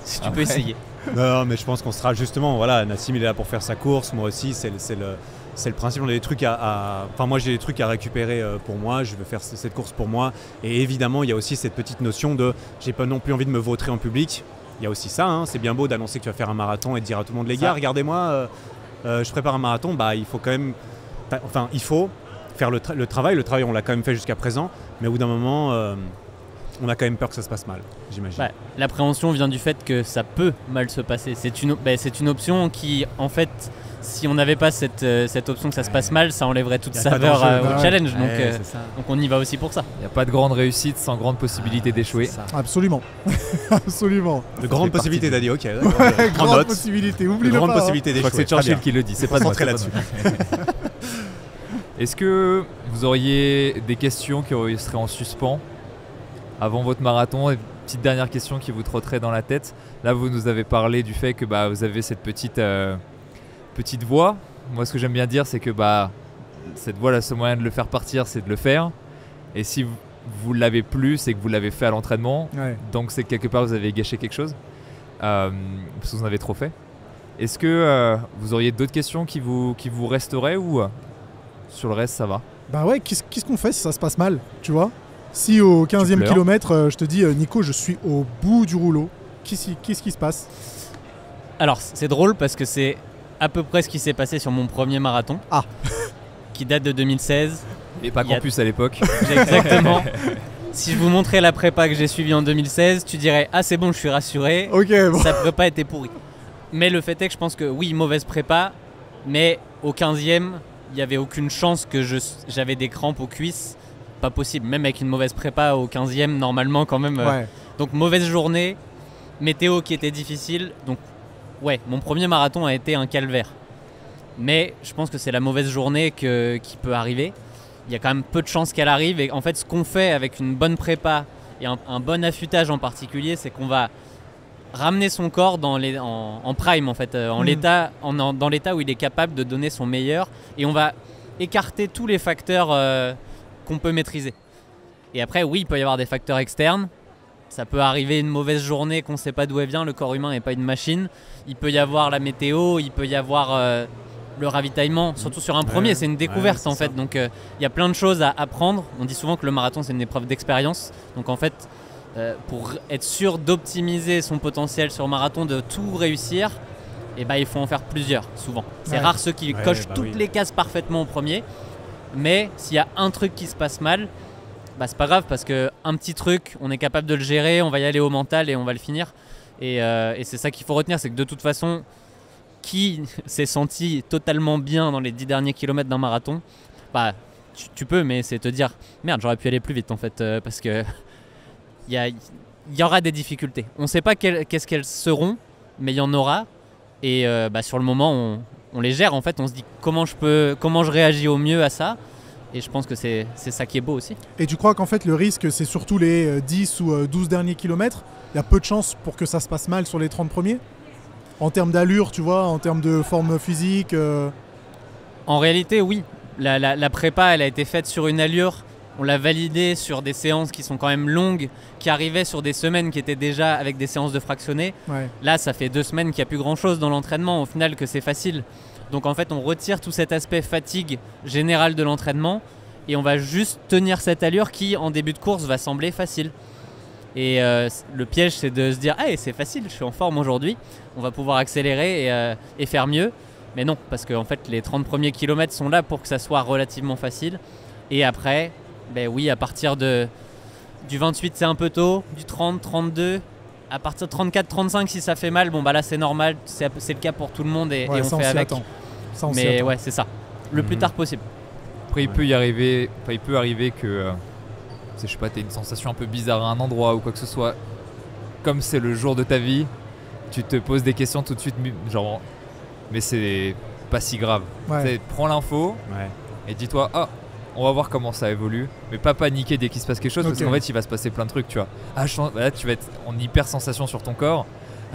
C: Si tu peux essayer.
E: Non, mais je pense qu'on sera justement, voilà, Nassim il est là pour faire sa course, moi aussi, c'est le principe. On a des trucs enfin moi j'ai des trucs à récupérer pour moi, je veux faire cette course pour moi, et évidemment il y a aussi cette petite notion de j'ai pas non plus envie de me vautrer en public. Il y a aussi ça, hein. C'est bien beau d'annoncer que tu vas faire un marathon et de dire à tout le monde les gars, regardez-moi, je prépare un marathon. Bah il faut quand même, il faut faire le travail. Le travail on l'a quand même fait jusqu'à présent, mais au bout d'un moment on a quand même peur que ça se passe mal, j'imagine.
C: Ouais, l'appréhension vient du fait que ça peut mal se passer. C'est une option qui en fait, si on n'avait pas cette option que ça se passe mal, ça enlèverait toute saveur au challenge. Donc on y va aussi pour ça.
A: Il n'y a pas de grande réussite sans grande possibilité d'échouer.
B: Absolument. Absolument.
E: De grandes possibilités, Daddy, ok.
B: Grande possibilité, oublie-le pas.
E: Grande possibilité d'échouer.
A: Je crois que c'est Churchill qui le dit, c'est pas de moi.
E: là-dessus.
A: Est-ce que vous auriez des questions qui seraient en suspens avant votre marathon? Et petite dernière question qui vous trotterait dans la tête. Là, vous nous avez parlé du fait que vous avez cette petite voix. Moi, ce que j'aime bien dire, c'est que cette voix, le seul moyen de le faire partir, c'est de le faire. Et si vous l'avez plus, c'est que vous l'avez fait à l'entraînement.
B: Ouais.
A: Donc, c'est que quelque part, vous avez gâché quelque chose. Parce que vous en avez trop fait. Est-ce que vous auriez d'autres questions qui vous resteraient ou sur le reste, ça va?
B: Bah ouais, qu'est-ce qu'on fait si ça se passe mal, tu vois? Si au 15e kilomètre, je te dis Nico, je suis au bout du rouleau, qu'est-ce qui se passe?
C: Alors, c'est drôle parce que c'est à peu près ce qui s'est passé sur mon premier marathon.
B: Ah.
C: Qui date de 2016.
A: Et pas campus à l'époque.
C: Exactement. Si je vous montrais la prépa que j'ai suivie en 2016, tu dirais ah c'est bon, je suis rassuré.
B: Ok, bon.
C: Ça prépa était pourri. Mais le fait est que je pense que oui, mauvaise prépa, mais au 15e, il n'y avait aucune chance que j'avais des crampes aux cuisses. Pas possible, même avec une mauvaise prépa au 15e, normalement quand même.
B: Ouais.
C: Donc mauvaise journée, météo qui était difficile. Donc ouais, mon premier marathon a été un calvaire. Mais je pense que c'est la mauvaise journée qui peut arriver. Il y a quand même peu de chances qu'elle arrive. Et en fait, ce qu'on fait avec une bonne prépa et un bon affûtage en particulier, c'est qu'on va ramener son corps en prime, en fait, dans l'état où il est capable de donner son meilleur. Et on va écarter tous les facteurs qu'on peut maîtriser. Et après, oui, il peut y avoir des facteurs externes. Ça peut arriver une mauvaise journée qu'on ne sait pas d'où elle vient. Le corps humain n'est pas une machine. Il peut y avoir la météo, il peut y avoir le ravitaillement. Surtout sur un premier, c'est une découverte en fait. Donc il y a plein de choses à apprendre. On dit souvent que le marathon, c'est une épreuve d'expérience. Donc en fait, pour être sûr d'optimiser son potentiel sur marathon, de tout réussir, il faut en faire plusieurs, souvent. C'est rare ceux qui cochent toutes les cases parfaitement au premier. Mais s'il y a un truc qui se passe mal, c'est pas grave parce qu'un petit truc, on est capable de le gérer, on va y aller au mental et on va le finir. Et c'est ça qu'il faut retenir, c'est que de toute façon, qui s'est senti totalement bien dans les 10 derniers kilomètres d'un marathon, tu peux, mais c'est te dire merde, j'aurais pu aller plus vite en fait, parce que il y aura des difficultés. On ne sait pas qu'est-ce qu'elles seront, mais il y en aura. Et sur le moment, on les gère en fait. On se dit comment je réagis au mieux à ça. Et je pense que c'est ça qui est beau aussi.
B: Et tu crois qu'en fait le risque c'est surtout les 10 ou 12 derniers kilomètres? Il y a peu de chances pour que ça se passe mal sur les 30 premiers? En termes d'allure, tu vois, en termes de forme physique
C: En réalité, oui. La prépa, elle a été faite sur une allure. On l'a validée sur des séances qui sont quand même longues, qui arrivaient sur des semaines qui étaient déjà avec des séances de fractionnés.
B: Ouais.
C: Là, ça fait 2 semaines qu'il n'y a plus grand-chose dans l'entraînement, au final, que c'est facile. Donc en fait, on retire tout cet aspect fatigue générale de l'entraînement et on va juste tenir cette allure qui, en début de course, va sembler facile. Et le piège, c'est de se dire « Hey, c'est facile, je suis en forme aujourd'hui, on va pouvoir accélérer et faire mieux ». Mais non, parce qu'en fait, les 30 premiers kilomètres sont là pour que ça soit relativement facile. Et après, ben oui, à partir du 28, c'est un peu tôt, du 30, 32, à partir de 34, 35, si ça fait mal, bon bah là c'est normal, c'est le cas pour tout le monde et on fait avec.
B: Ça, on s'y
C: Mais
B: attend.
C: ouais, c'est ça, le plus tard possible.
A: Après, il peut arriver que, je sais pas, t'as une sensation un peu bizarre à un endroit ou quoi que ce soit. Comme c'est le jour de ta vie, tu te poses des questions tout de suite, genre, mais c'est pas si grave.
B: Ouais.
A: Prends l'info
E: Ouais.
A: et dis-toi, on va voir comment ça évolue, mais pas paniquer dès qu'il se passe quelque chose, parce
B: Ok.
A: qu'en fait, il va se passer plein de trucs, tu vois. Là, tu vas être en hyper sensation sur ton corps.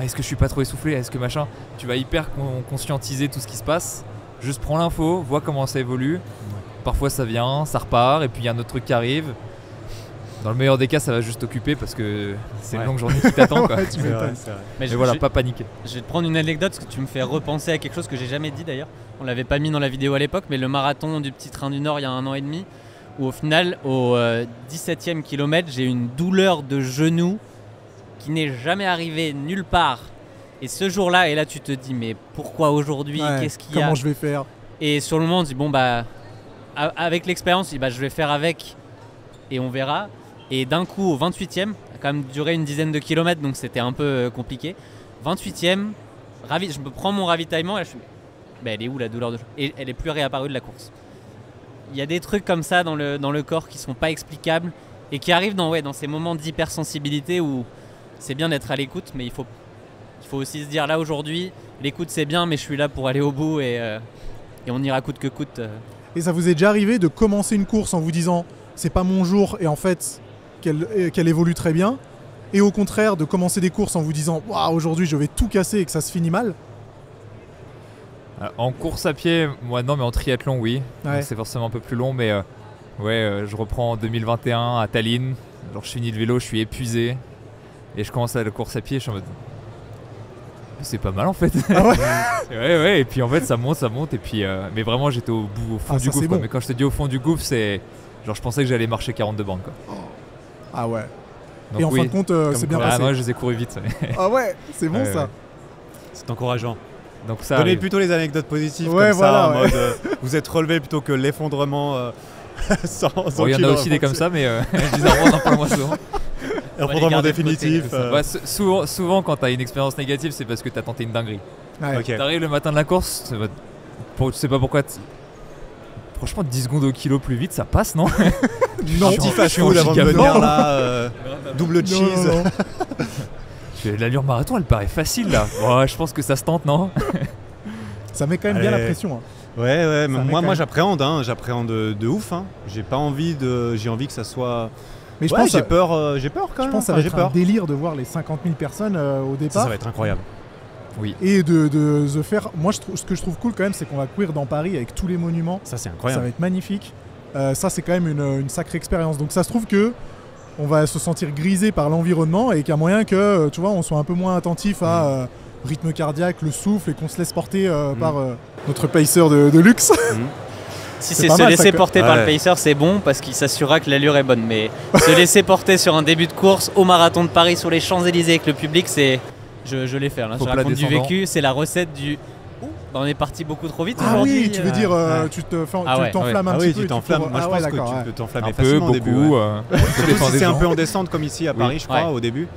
A: Est-ce que je suis pas trop essoufflé? Est-ce que machin? Tu vas hyper conscientiser tout ce qui se passe. Juste prends l'info, vois comment ça évolue. Parfois ça vient, ça repart, et puis il y a un autre truc qui arrive. Dans le meilleur des cas, ça va juste t'occuper parce que c'est une longue journée qui t'attend, quoi.
B: Ouais, tu
E: C'est vrai,
B: m'étonnes.
E: c'est vrai.
C: Mais
A: Mais voilà, pas paniquer.
C: je vais te prendre une anecdote parce que tu me fais repenser à quelque chose que j'ai jamais dit d'ailleurs. On l'avait pas mis dans la vidéo à l'époque, mais le marathon du Petit Train du Nord il y a 1 an et demi, où au final, au 17e kilomètre, j'ai eu une douleur de genou qui n'est jamais arrivée nulle part. Et ce jour-là, et là tu te dis, mais pourquoi aujourd'hui?
B: Ouais,
C: Qu'est-ce qu'il y a?
B: comment je vais faire?
C: Et sur le moment, on se dit, bon bah, avec l'expérience, on se dit, bah, je vais faire avec et on verra. Et d'un coup, au 28e, ça a quand même duré une dizaine de kilomètres, donc c'était un peu compliqué. 28e, je me prends mon ravitaillement et je suis, bah, elle est où la douleur de genou? Et elle est plus réapparue de la course. Il y a des trucs comme ça dans le corps qui sont pas explicables et qui arrivent dans ces moments d'hypersensibilité où c'est bien d'être à l'écoute, mais il faut aussi se dire là aujourd'hui, l'écoute c'est bien, mais je suis là pour aller au bout et on ira coûte que coûte.
B: Et ça vous est déjà arrivé de commencer une course en vous disant c'est pas mon jour et en fait qu'elle évolue très bien, et au contraire de commencer des courses en vous disant waouh, aujourd'hui je vais tout casser et que ça se finit mal?
A: En course à pied, moi non, mais en triathlon, oui.
B: Ouais.
A: Donc, c'est forcément un peu plus long, mais je reprends en 2021 à Tallinn. Genre, je finis le vélo, je suis épuisé. Et je commence à la course à pied, je suis en mode. C'est pas mal en fait.
B: Ah ouais.
A: ouais, et puis en fait ça monte, et puis. Mais vraiment, j'étais au fond
B: Ah,
A: du
B: ça,
A: gouffre,
B: c'est
A: quoi.
B: bon.
A: Mais quand je te dis au fond du gouffre, c'est. Genre, je pensais que j'allais marcher 42 bandes, quoi.
B: Ah ouais.
A: Donc,
B: Et en
A: oui.
B: fin de compte c'est bien
A: Ah
B: passé.
A: non, je les ai courus vite.
B: Ah ouais, c'est bon
A: Ouais,
B: ça.
A: ouais.
E: C'est encourageant.
A: Donc ça.
E: Donnez
A: arrive.
E: plutôt les anecdotes positives
B: Ouais,
E: comme
B: voilà,
E: ça, en
B: ouais.
E: mode vous êtes relevé plutôt que l'effondrement sans
A: Bon, il y en a aussi des comme ça, mais bizarrement, on en parle moins souvent.
E: L'effondrement
C: garder de côté,
E: définitif.
C: comme ça.
A: Ouais, souvent, quand t'as une expérience négative, c'est parce que t'as tenté une dinguerie.
B: Ouais.
E: Ok.
A: T'arrives le matin de la course, je sais pas pourquoi. Franchement, 10 secondes au kilo plus vite, ça passe, non?
B: Non,
E: Petit
A: je
E: fast
A: suis en
E: food avant de
A: giga
E: venir
B: blanc.
E: là, double
B: Non,
E: cheese.
B: non, non.
A: L'allure marathon, elle paraît facile là. Ouais, je pense que ça se tente, non?
B: Ça met quand même bien la
E: Allez.
B: pression. Hein.
E: Ouais, mais
B: Ça met quand
E: moi
B: même.
E: j'appréhende de ouf. Hein. J'ai envie que ça soit.
B: Mais je
E: Ouais,
B: pense,
E: j'ai peur quand
B: je
E: même.
B: pense que ça va
E: j'ai
B: être un
E: peur.
B: délire de voir les 50 000 personnes au départ.
E: Ça va être incroyable.
B: Et de se faire. Moi, ce que je trouve cool quand même, c'est qu'on va courir dans Paris avec tous les monuments.
E: Ça c'est
B: Ça va
E: incroyable.
B: être magnifique. Ça, c'est quand même une sacrée expérience. Donc, ça se trouve que on va se sentir grisé par l'environnement et qu'il y a moyen que, tu vois, on soit un peu moins attentif à rythme cardiaque, le souffle et qu'on se laisse porter par notre pacer de luxe.
C: Si
B: C'est
C: c'est
B: pas
C: se
B: mal,
C: laisser
B: ça, que-
C: porter par le
E: Ouais.
C: pacer, c'est bon parce qu'il s'assurera que l'allure est bonne. Mais se laisser porter sur un début de course au marathon de Paris sur les Champs-Élysées avec le public, c'est. Je l'ai fait là.
A: Faux
C: Je
A: plat
C: raconte du
A: descendant.
C: vécu. C'est la recette du. Ouh, bah on est parti beaucoup trop vite
B: Ah
C: aujourd'hui.
B: oui, tu veux dire,
E: ouais.
B: tu
C: Ah ouais,
B: t'enflammes un
E: Ah
B: petit
E: oui,
B: peu.
E: tu
B: et
E: t'enflammes.
B: cours-
E: Moi je
B: ah ouais,
E: pense que
B: d'accord,
E: tu
B: ouais.
E: peux t'enflammer
A: Un peu,
E: facilement au début.
A: beaucoup.
E: Ouais.
A: Ça dépend
E: Surtout si
A: des
E: c'est un
A: gens.
E: peu en descente comme ici à Paris,
A: Oui.
E: je crois,
C: Ouais.
E: au début.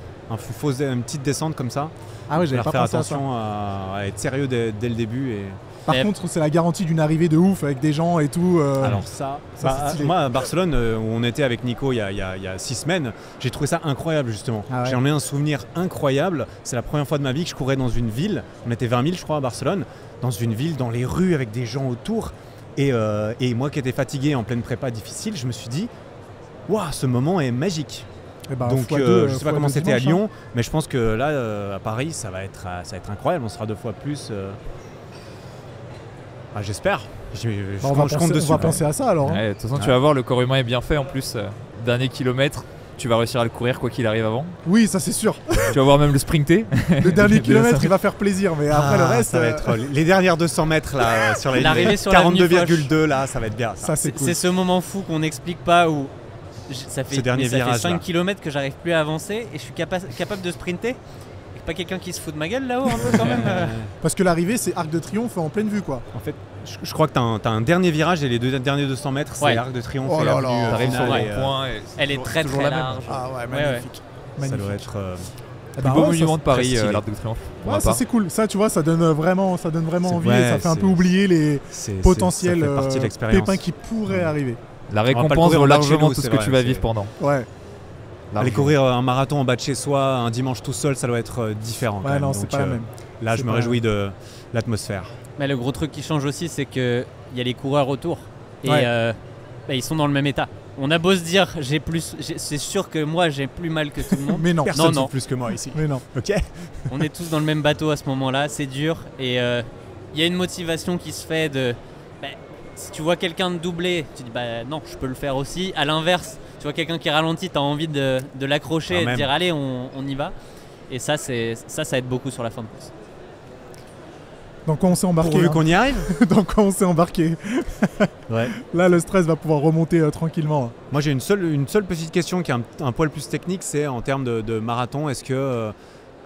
E: Une petite descente comme ça.
B: Ah ouais, j'avais
E: Faire
B: pas pensé à ça.
E: attention à être sérieux dès le début. Et...
B: Par
C: Mais-
B: contre, c'est la garantie d'une arrivée de ouf avec des gens et tout.
E: Alors ça,
B: ça, c'est stylé.
E: moi à Barcelone où on était avec Nico il y a 6 semaines, j'ai trouvé ça incroyable justement.
B: Ah ouais.
E: J'en ai un souvenir incroyable. C'est la première fois de ma vie que je courais dans une ville. On était 20 000 je crois à Barcelone, dans une ville, dans les rues avec des gens autour. Et moi qui étais fatigué en pleine prépa difficile, je me suis dit, waouh, ce moment est magique.
B: Eh ben,
E: Donc
B: x2,
E: je sais pas comment
B: x2
E: c'était à
B: dimanche,
E: Lyon, mais je pense que là à Paris ça va être incroyable, on sera 2 fois plus. J'espère. Je
B: On va
E: compte dessus.
B: penser à ça alors. hein.
A: Ouais, de toute façon, tu vas voir, le corps humain est bien fait. En plus, dernier kilomètre, tu vas réussir à le courir quoi qu'il arrive avant.
B: Oui, ça c'est sûr.
A: Tu vas voir même le sprinter.
B: Le dernier
A: Mais
B: kilomètre,
A: ça-
B: il va faire plaisir, mais après le reste,
E: ça va être les dernières 200 mètres là sur les
C: L'arrivée sur l'avenue
E: 42,2 là, ça va être bien.
B: ça c'est cool.
C: C'est ce moment fou qu'on n'explique pas où ça fait,
E: Ce dernier
C: mais ça fait
E: virage,
C: 5
E: là.
C: km que j'arrive plus à avancer et je suis capable de sprinter. Et pas quelqu'un qui se fout de ma gueule là-haut un peu quand même.
B: Parce que l'arrivée, c'est Arc de Triomphe en pleine vue, quoi.
E: En fait, je crois que t'as un dernier virage et les 2 derniers 200 mètres, c'est
C: Ouais.
E: Arc de Triomphe.
B: Oh
E: et
B: là
E: l'avenue,
B: là.
A: T'arrives sur le
E: finale, et,
A: rond-point. et
C: Elle est
A: toujours-
C: très
A: toujours
C: très
A: la même.
C: large.
B: Ah ouais,
C: Ouais,
B: magnifique.
E: ça doit être.
B: Eh
A: Plus
B: ben
A: beau
B: ouais,
A: monument
B: ça,
A: de Paris,
E: très stylé.
A: l'Arc de Triomphe. pour
B: ouais,
A: ma
B: ça
A: part.
B: c'est cool. Ça, tu vois, ça donne vraiment
E: C'est-
B: envie.
E: ouais,
B: et ça fait un peu
E: c'est-
B: oublier les
E: c'est-
B: potentiels
E: ça fait partie de l'expérience.
B: pépins qui pourraient arriver.
A: La
E: va pas le
A: récompense
E: courir
A: vaut
E: en bas de chez
A: largement
E: nous,
A: tout ce
E: c'est
A: que
E: vrai,
A: tu vas
E: c'est-
A: vivre pendant.
B: Ouais.
E: Aller courir un marathon en bas de chez soi un dimanche tout seul, ça doit être différent. quand
B: Ouais,
E: même.
B: non, c'est
E: Donc,
B: pas la même.
E: Là,
B: C'est
E: je me
B: pas la
E: réjouis de l'atmosphère.
C: Mais le gros truc qui change aussi, c'est qu'il y a les coureurs autour. Et
B: Ouais.
C: ils sont dans le même état. On a beau se dire, c'est sûr que moi j'ai plus mal que tout le monde.
B: Mais non.
E: Personne
C: non.
E: souffre plus que moi ici.
B: Mais non.
E: Ok.
C: On est tous dans le même bateau à ce moment-là, c'est dur. Et il y a une motivation qui se fait de. Si tu vois quelqu'un de doubler, tu dis bah non, je peux le faire aussi. À l'inverse, tu vois quelqu'un qui ralentit, tu as envie de l'accrocher
E: Quand
C: et de
E: même.
C: dire allez, on y va. Et ça aide beaucoup sur la fin de course.
B: Dans quoi on s'est embarqué
E: Pourvu
B: hein.
E: qu'on y arrive.
B: Dans quoi on s'est embarqué.
E: Ouais.
B: Là, le stress va pouvoir remonter tranquillement.
E: Moi, j'ai une seule petite question qui est un poil plus technique, c'est en termes de marathon. Est-ce que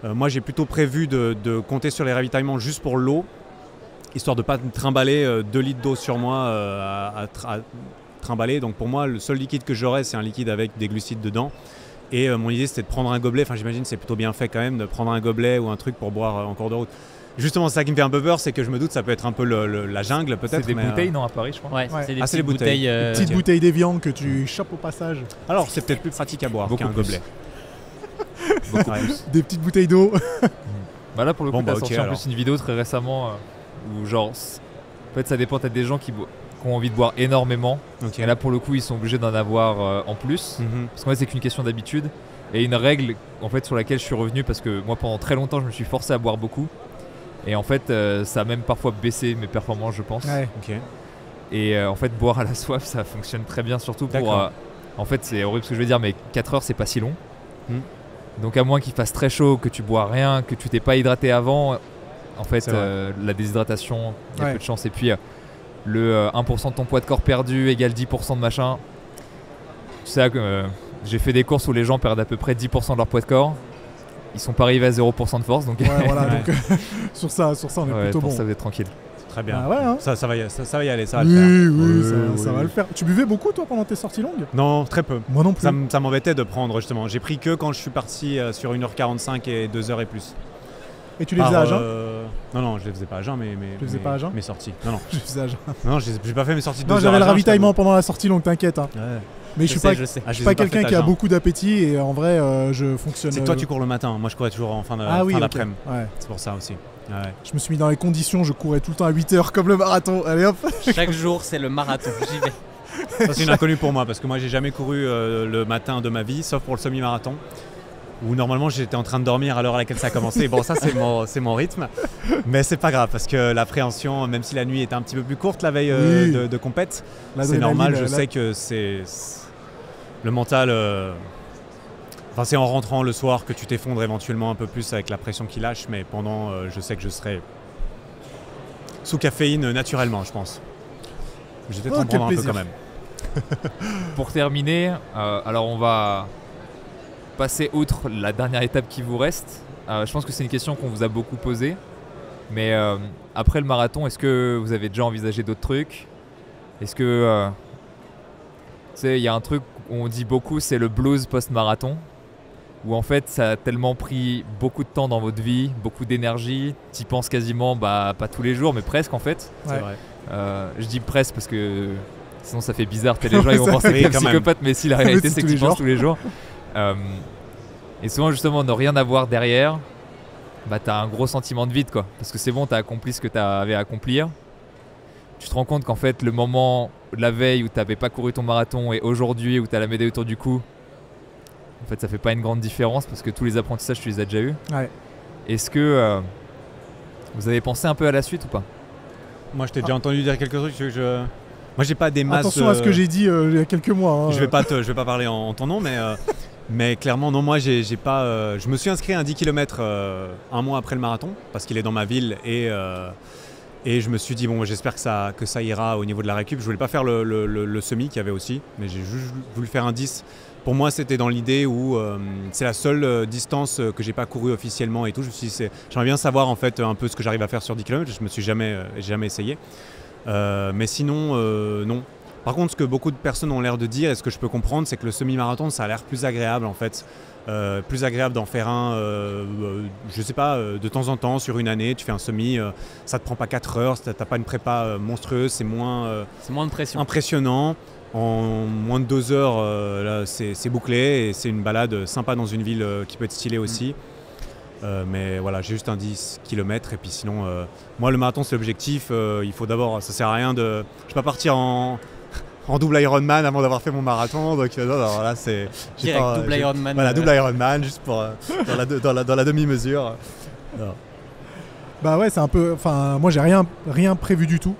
E: moi, j'ai plutôt prévu de compter sur les ravitaillements juste pour l'eau, histoire de pas me trimballer 2 litres d'eau sur moi à trimballer. Donc pour moi, le seul liquide que j'aurai, c'est un liquide avec des glucides dedans. Et mon idée, c'était de prendre un gobelet. Enfin, j'imagine que c'est plutôt bien fait quand même de prendre un gobelet ou un truc pour boire en cours de route. Justement, c'est ça qui me fait un peu peur, c'est que je me doute que ça peut être un peu la jungle peut-être.
A: C'est des
E: mais,
A: bouteilles, non, à Paris, je crois.
C: Ouais,
B: Ouais.
C: c'est des
E: Ah, c'est
C: petites
E: les bouteilles.
C: bouteilles.
B: Petite
E: ok.
B: bouteille d'évian que tu chopes au passage.
E: Alors, c'est peut-être plus pratique à boire
A: Beaucoup
E: qu'un
A: plus.
E: gobelet.
A: Beaucoup
E: Ouais.
A: plus.
B: Des petites bouteilles d'eau.
A: Bah là, pour le coup,
E: Bon,
A: t'as
E: bah,
A: sorti
E: ok,
A: en
E: alors.
A: plus une vidéo très récemment où, genre, en fait, ça dépend. T'as des gens qui ont envie de boire énormément.
E: Ok.
A: Et là, pour le coup, ils sont obligés d'en avoir en plus.
E: Mhm.
A: Parce qu'en fait, c'est qu'une question d'habitude. Et une règle en fait, sur laquelle je suis revenu parce que moi, pendant très longtemps, je me suis forcé à boire beaucoup. Et en fait, ça a même parfois baissé mes performances, je pense.
B: Ouais.
E: Ok.
A: Et en fait, boire à la soif, ça fonctionne très bien, surtout pour.
E: D'accord.
A: En fait, c'est horrible ce que je vais dire, mais 4 heures, c'est pas si long.
E: Hmm.
A: Donc, à moins qu'il fasse très chaud, que tu bois rien, que tu t'es pas hydraté avant, en fait,
E: C'est vrai.
A: la déshydratation, il y a
B: Ouais.
A: peu de chance. Et puis, le 1% de ton poids de corps perdu égale 10% de machin. Tu sais, j'ai fait des courses où les gens perdent à peu près 10% de leur poids de corps. Ils sont pas arrivés à 0% de force, donc
B: Ouais, voilà.
E: Ouais.
B: Donc, sur ça, on est
A: ouais,
B: plutôt
A: pour
B: bon.
A: ça, vous êtes tranquille.
E: Très bien.
B: Ah ouais, hein.
E: Ça va y aller, ça va y aller, ça va
B: Oui,
E: le faire.
B: oui, ça va le faire. Tu buvais beaucoup, toi, pendant tes sorties longues?
E: Non, très peu.
B: Moi non plus.
E: Ça m'embêtait de prendre justement. J'ai pris que quand je suis parti sur 1h45 et 2h et plus.
B: Et tu les faisais à jeun?
E: Non, je les faisais pas à jeun, mais
B: les faisais pas à jeun
E: mes sorties. Non,
B: Je les faisais à jeun.
E: j'ai pas fait mes sorties de
B: Non,
E: 2
B: j'avais
E: heures
B: le
E: à jeun,
B: ravitaillement pendant la sortie longue, t'inquiète. Hein.
E: je t'avoue. Ouais.
B: Mais je suis pas,
C: je sais.
E: Ah,
B: je suis
E: les ai
B: pas
E: fait
B: quelqu'un
E: à
B: qui a
E: jeun.
B: beaucoup d'appétit et en vrai, je fonctionne.
E: C'est que toi tu cours le matin, moi je courais toujours en fin
B: Ah oui, ok.
E: d'après-midi.
B: Ouais.
E: C'est pour ça aussi. Ouais.
B: Je me suis mis dans les conditions, je courais tout le temps à 8 heures comme le marathon. Allez hop.
C: Chaque jour, c'est le marathon. J'y vais.
E: Ça c'est une inconnue pour moi parce que moi j'ai jamais couru le matin de ma vie, sauf pour le semi-marathon. Où normalement j'étais en train de dormir à l'heure à laquelle ça a commencé. Bon, ça c'est mon rythme. Mais c'est pas grave parce que l'appréhension, même si la nuit était un petit peu plus courte la veille
B: Oui.
E: de compète, c'est
B: L'adrénaline,
E: normal. Je
B: là-
E: sais que c'est le mental. Enfin, c'est en rentrant le soir que tu t'effondres éventuellement un peu plus avec la pression qui lâche. Mais pendant, je sais que je serai sous caféine naturellement, je pense. Je vais peut-être
B: Oh,
E: en
B: quel
E: prendre un peu
B: plaisir.
E: quand même.
A: Pour terminer, alors on va passer outre la dernière étape qui vous reste. Je pense que c'est une question qu'on vous a beaucoup posée. Mais après le marathon, est-ce que vous avez déjà envisagé d'autres trucs? Est-ce que... tu sais, il y a un truc où on dit beaucoup, c'est le blues post-marathon. Où en fait, ça a tellement pris beaucoup de temps dans votre vie, beaucoup d'énergie. T'y penses quasiment, pas tous les jours, mais presque en fait.
E: C'est
B: Ouais.
E: vrai.
A: Je dis presque parce que sinon ça fait bizarre. Les gens ils vont
B: Ça
A: penser que
E: fait
A: t'es un
E: quand même.
A: psychopathe, mais si la
B: Mais
A: réalité
B: c'est
A: c'est que
B: tous
A: tu
B: les
A: penses
B: jours.
A: tous les jours. Et souvent justement ne rien avoir derrière, t'as un gros sentiment de vide quoi. Parce que c'est bon, t'as accompli ce que t'avais à accomplir. tu te rends compte qu'en fait, le moment de la veille où tu n'avais pas couru ton marathon et aujourd'hui où tu as la médaille autour du cou, en fait, ça fait pas une grande différence parce que tous les apprentissages, tu les as déjà eus.
B: Ouais.
A: Est-ce que vous avez pensé un peu à la suite ou pas?
E: Moi, je t'ai déjà entendu dire quelques trucs. Moi, j'ai pas des masses.
B: Attention à ce que j'ai dit il y a quelques mois. Hein.
E: Je vais pas parler en ton nom, mais clairement, non, moi, j'ai pas. Je me suis inscrit à un 10 km un mois après le marathon parce qu'il est dans ma ville et je me suis dit, bon, j'espère que ça ira au niveau de la récup. Je voulais pas faire le semi qu'il y avait aussi, mais j'ai juste voulu faire un 10. Pour moi, c'était dans l'idée où c'est la seule distance que j'ai pas couru officiellement et tout. Je me suis dit, j'aimerais bien savoir en fait un peu ce que j'arrive à faire sur 10 km. Je me suis jamais essayé. Mais sinon, non. Par contre, ce que beaucoup de personnes ont l'air de dire et ce que je peux comprendre, c'est que le semi-marathon, ça a l'air plus agréable en fait. Plus agréable d'en faire un, je sais pas, de temps en temps sur une année. Tu fais un semi, ça te prend pas 4 heures, t'as pas une prépa monstrueuse, c'est moins
C: de pression.
E: Impressionnant. En moins de 2 heures, là, c'est bouclé et c'est une balade sympa dans une ville qui peut être stylée aussi. Mais voilà, j'ai juste un 10 km et puis sinon, moi le marathon c'est l'objectif. Il faut d'abord, ça sert à rien de. Je vais pas partir en double Ironman avant d'avoir fait mon marathon. Donc non, là c'est.
C: Double Ironman.
E: Voilà, double Ironman juste pour dans la demi-mesure.
B: Bah ouais, c'est un peu. Enfin, moi j'ai rien prévu du tout.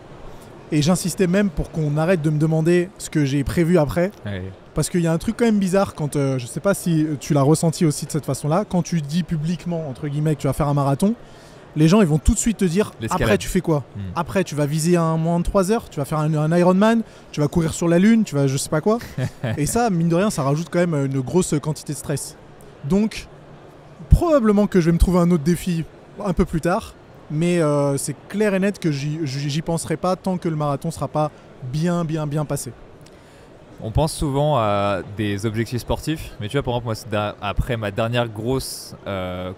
B: Et j'insistais même pour qu'on arrête de me demander ce que j'ai prévu après.
A: Ouais.
B: Parce qu'il y a un truc quand même bizarre quand, je sais pas si tu l'as ressenti aussi de cette façon-là, quand tu dis publiquement, entre guillemets, que tu vas faire un marathon, les gens ils vont tout de suite te dire, après tu fais quoi? Après tu vas viser un moins de 3 heures, tu vas faire un Ironman, tu vas courir sur la lune, tu vas je sais pas quoi. Et ça, mine de rien, ça rajoute quand même une grosse quantité de stress. Donc, probablement que je vais me trouver un autre défi un peu plus tard. Mais c'est clair et net que j'y penserai pas tant que le marathon sera pas bien passé.
A: On pense souvent à des objectifs sportifs, mais tu vois, par exemple, moi, après ma dernière grosse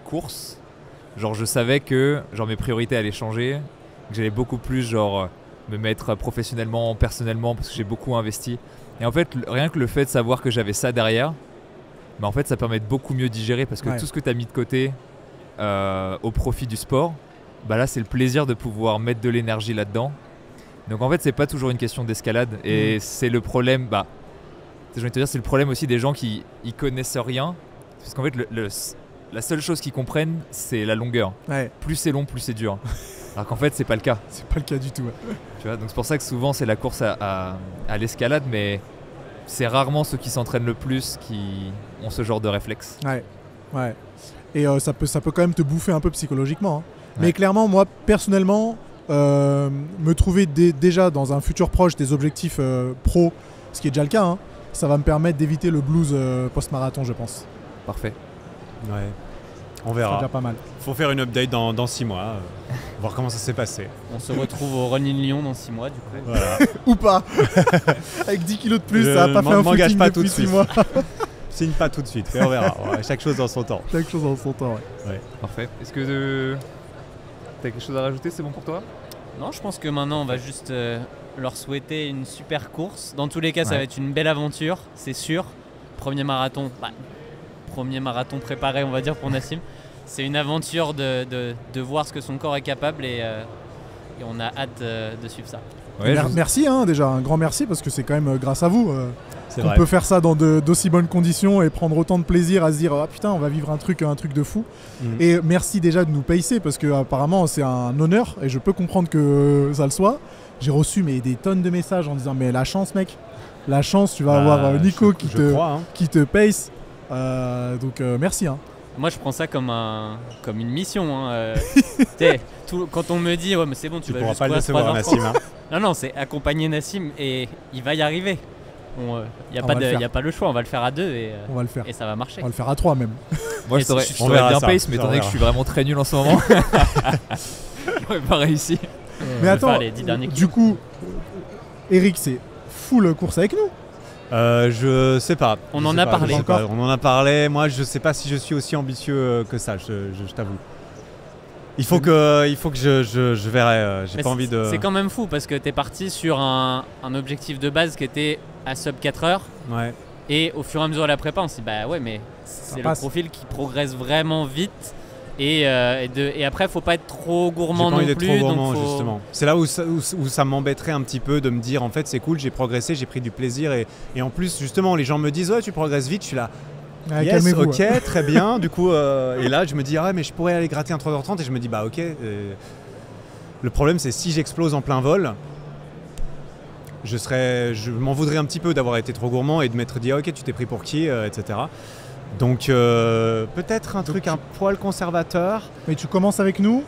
A: course, genre je savais que genre mes priorités allaient changer, que j'allais beaucoup plus genre me mettre professionnellement, personnellement, parce que j'ai beaucoup investi. Et en fait, rien que le fait de savoir que j'avais ça derrière, bah, en fait, ça permet de beaucoup mieux digérer parce que tout ce que tu as mis de côté au profit du sport, bah là c'est le plaisir de pouvoir mettre de l'énergie là-dedans. Donc en fait c'est pas toujours une question d'escalade et c'est le problème, j'ai envie de te dire, c'est le problème aussi des gens qui y connaissent rien, parce qu'en fait la seule chose qu'ils comprennent c'est la longueur. Plus c'est long, plus c'est dur. Alors qu'en fait c'est pas le cas.
B: C'est pas le cas du tout.
A: Tu vois, donc c'est pour ça que souvent c'est la course à l'escalade, mais c'est rarement ceux qui s'entraînent le plus qui ont ce genre de réflexe.
B: Ouais. Et ça peut quand même te bouffer un peu psychologiquement. Hein. Mais clairement, moi, personnellement, me trouver déjà dans un futur proche des objectifs pro, ce qui est déjà le cas, hein, ça va me permettre d'éviter le blues post-marathon, je pense.
A: Parfait.
E: Ouais, on verra.
B: C'est déjà pas mal.
E: Faut faire une update dans 6 mois, voir comment ça s'est passé.
C: On se retrouve au Run in Lyon dans 6 mois, du coup.
E: Voilà.
B: Ou pas. Avec 10 kilos de plus, ça va pas fait un footing
E: pas
B: depuis
E: tout de
B: 6
E: suite.
B: mois.
E: Signe pas tout de suite, mais on verra. Chaque chose dans son temps.
B: Chaque chose dans son temps,
E: ouais.
A: Parfait. Est-ce que t'as quelque chose à rajouter? C'est bon pour toi?
C: Non, je pense que maintenant on va juste leur souhaiter une super course. Dans tous les cas, ça va être une belle aventure, c'est sûr. Premier marathon préparé, on va dire, pour Nassim. C'est une aventure de voir ce que son corps est capable et on a hâte de suivre ça.
A: Ouais,
B: merci déjà, un grand merci parce que c'est quand même grâce à vous qu'on
E: vrai.
B: peut faire ça dans d'aussi bonnes conditions et prendre autant de plaisir à se dire putain on va vivre un truc de fou. Et merci déjà de nous payer parce que apparemment c'est un honneur et je peux comprendre que ça le soit. J'ai reçu des tonnes de messages en disant mais la chance mec, la chance, tu vas avoir Nico qui te pace. Donc merci.
C: Moi je prends ça comme une mission. Quand on me dit ouais mais c'est bon tu vas
E: pourras
C: juste
E: pas le décevoir Nassim.
C: Non c'est accompagner Nassim et il va y arriver. Il n'y a pas le choix, on va le faire à 2 et
B: on va le faire.
C: Et ça va marcher.
B: On va le faire à 3 même.
A: Moi je t'aurais bien pace, mais étant donné que je suis vraiment très nul en ce moment, j'aurais pas réussi.
B: Mais attends,
C: les 10 derniers
B: du coup, Eric c'est full course avec nous.
E: Je sais pas.
C: On en a parlé.
E: On en a parlé. Moi, je sais pas si je suis aussi ambitieux que ça. Je t'avoue. Il faut que je verrai. J'ai pas envie de.
C: C'est quand même fou parce que t'es parti sur un objectif de base qui était à sub 4 heures.
E: Ouais.
C: Et au fur et à mesure de la prépa, on s'est dit bah ouais mais c'est le profil qui progresse vraiment vite Et après, faut pas être trop gourmand
E: J'ai pas
C: non
E: envie d'être
C: plus.
E: trop gourmand,
C: donc faut-
E: justement. C'est là où ça m'embêterait un petit peu de me dire, en fait, c'est cool, j'ai progressé, j'ai pris du plaisir. Et en plus, justement, les gens me disent, ouais, tu progresses vite. Je suis là,
B: Ouais,
E: yes,
B: calmez-vous,
E: ok,
B: ouais.
E: très bien. Du coup, et là, je me dis, ah ouais, mais je pourrais aller gratter un 3h30. Et je me dis, bah ok. Le problème, c'est si j'explose en plein vol, je m'en voudrais un petit peu d'avoir été trop gourmand et de m'être dit, ah, ok, tu t'es pris pour qui, etc. Donc, peut-être un truc un poil conservateur.
B: Mais tu commences avec nous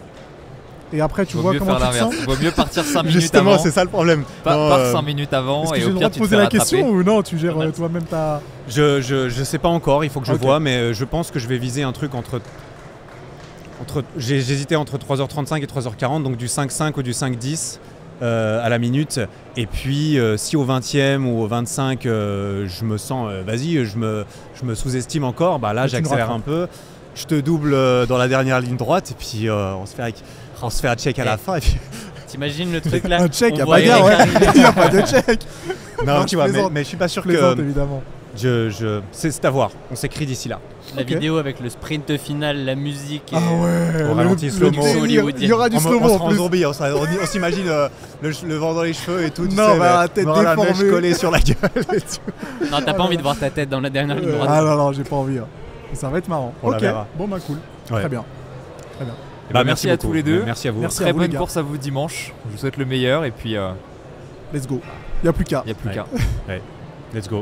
B: et après tu
A: Vaut
B: vois
A: mieux
B: comment
A: faire
B: tu te
A: l'inverse.
B: sens.
A: Vaut mieux partir 5 minutes
E: Justement,
A: avant.
E: c'est ça le problème. Non,
A: Pars 5 minutes avant
B: Est-ce que
A: et
B: j'ai
A: au
B: le droit
A: pire
B: de
A: tu te
B: poser
A: fais
B: la question
A: rattraper.
B: ou non? Tu gères toi-même ta.
E: Je sais pas encore, il faut que je
B: Ok.
E: vois, mais je pense que je vais viser un truc entre j'hésitais entre 3h35 et 3h40, donc du 5,5 ou du 5,10 à la minute. Et puis si au 20e ou au 25 je me sens, vas-y, je me sous-estime encore, bah là
B: Et tu nous
E: j'accélère
B: rattrapes.
E: un peu, je te double dans la dernière ligne droite et puis on se fait un check à la fin. Et puis...
C: T'imagines le truc là?
B: Un check,
C: on
B: y a
C: voit
B: pas de
C: Eric
B: ouais.
C: arriver.
B: Il n'y a pas de check.
E: Non,
B: Non,
E: tu
B: je
E: vois,
B: plaisante.
E: mais je suis pas sûr
B: Plaisante
E: que
B: évidemment.
E: c'est à voir. On s'écrit d'ici là.
C: La
B: Ok.
C: vidéo avec le sprint final, la musique.
B: Ah ouais.
E: au ralenti slow-mo.
B: délire. Il y aura du
E: On
B: slow-mo
E: sera
B: en
E: en
B: plus.
E: zombie, on s'imagine le vent dans les cheveux et tout. tu
B: Non,
E: sais,
B: bah,
E: mais
B: la tête
E: on aura la mèche
B: déformée.
E: collée sur la gueule et tout.
C: Non, t'as pas envie de voir ta tête dans la dernière ligne droite.
B: Ah non, j'ai pas envie. Hein. Ça va être marrant.
E: On la
B: Ok,
E: verra.
B: bon bah cool.
E: Ouais.
B: Très bien.
A: Bah, merci à
E: beaucoup.
A: tous les deux.
E: Merci à vous.
B: Merci à
A: Très
B: vous, les
A: bonne
B: gars.
A: course à vous dimanche. Je vous souhaite le meilleur et puis il
B: Let's go. Il n'y a plus qu'à.
A: n'y a plus
E: Ouais.
A: qu'à.
E: Let's go.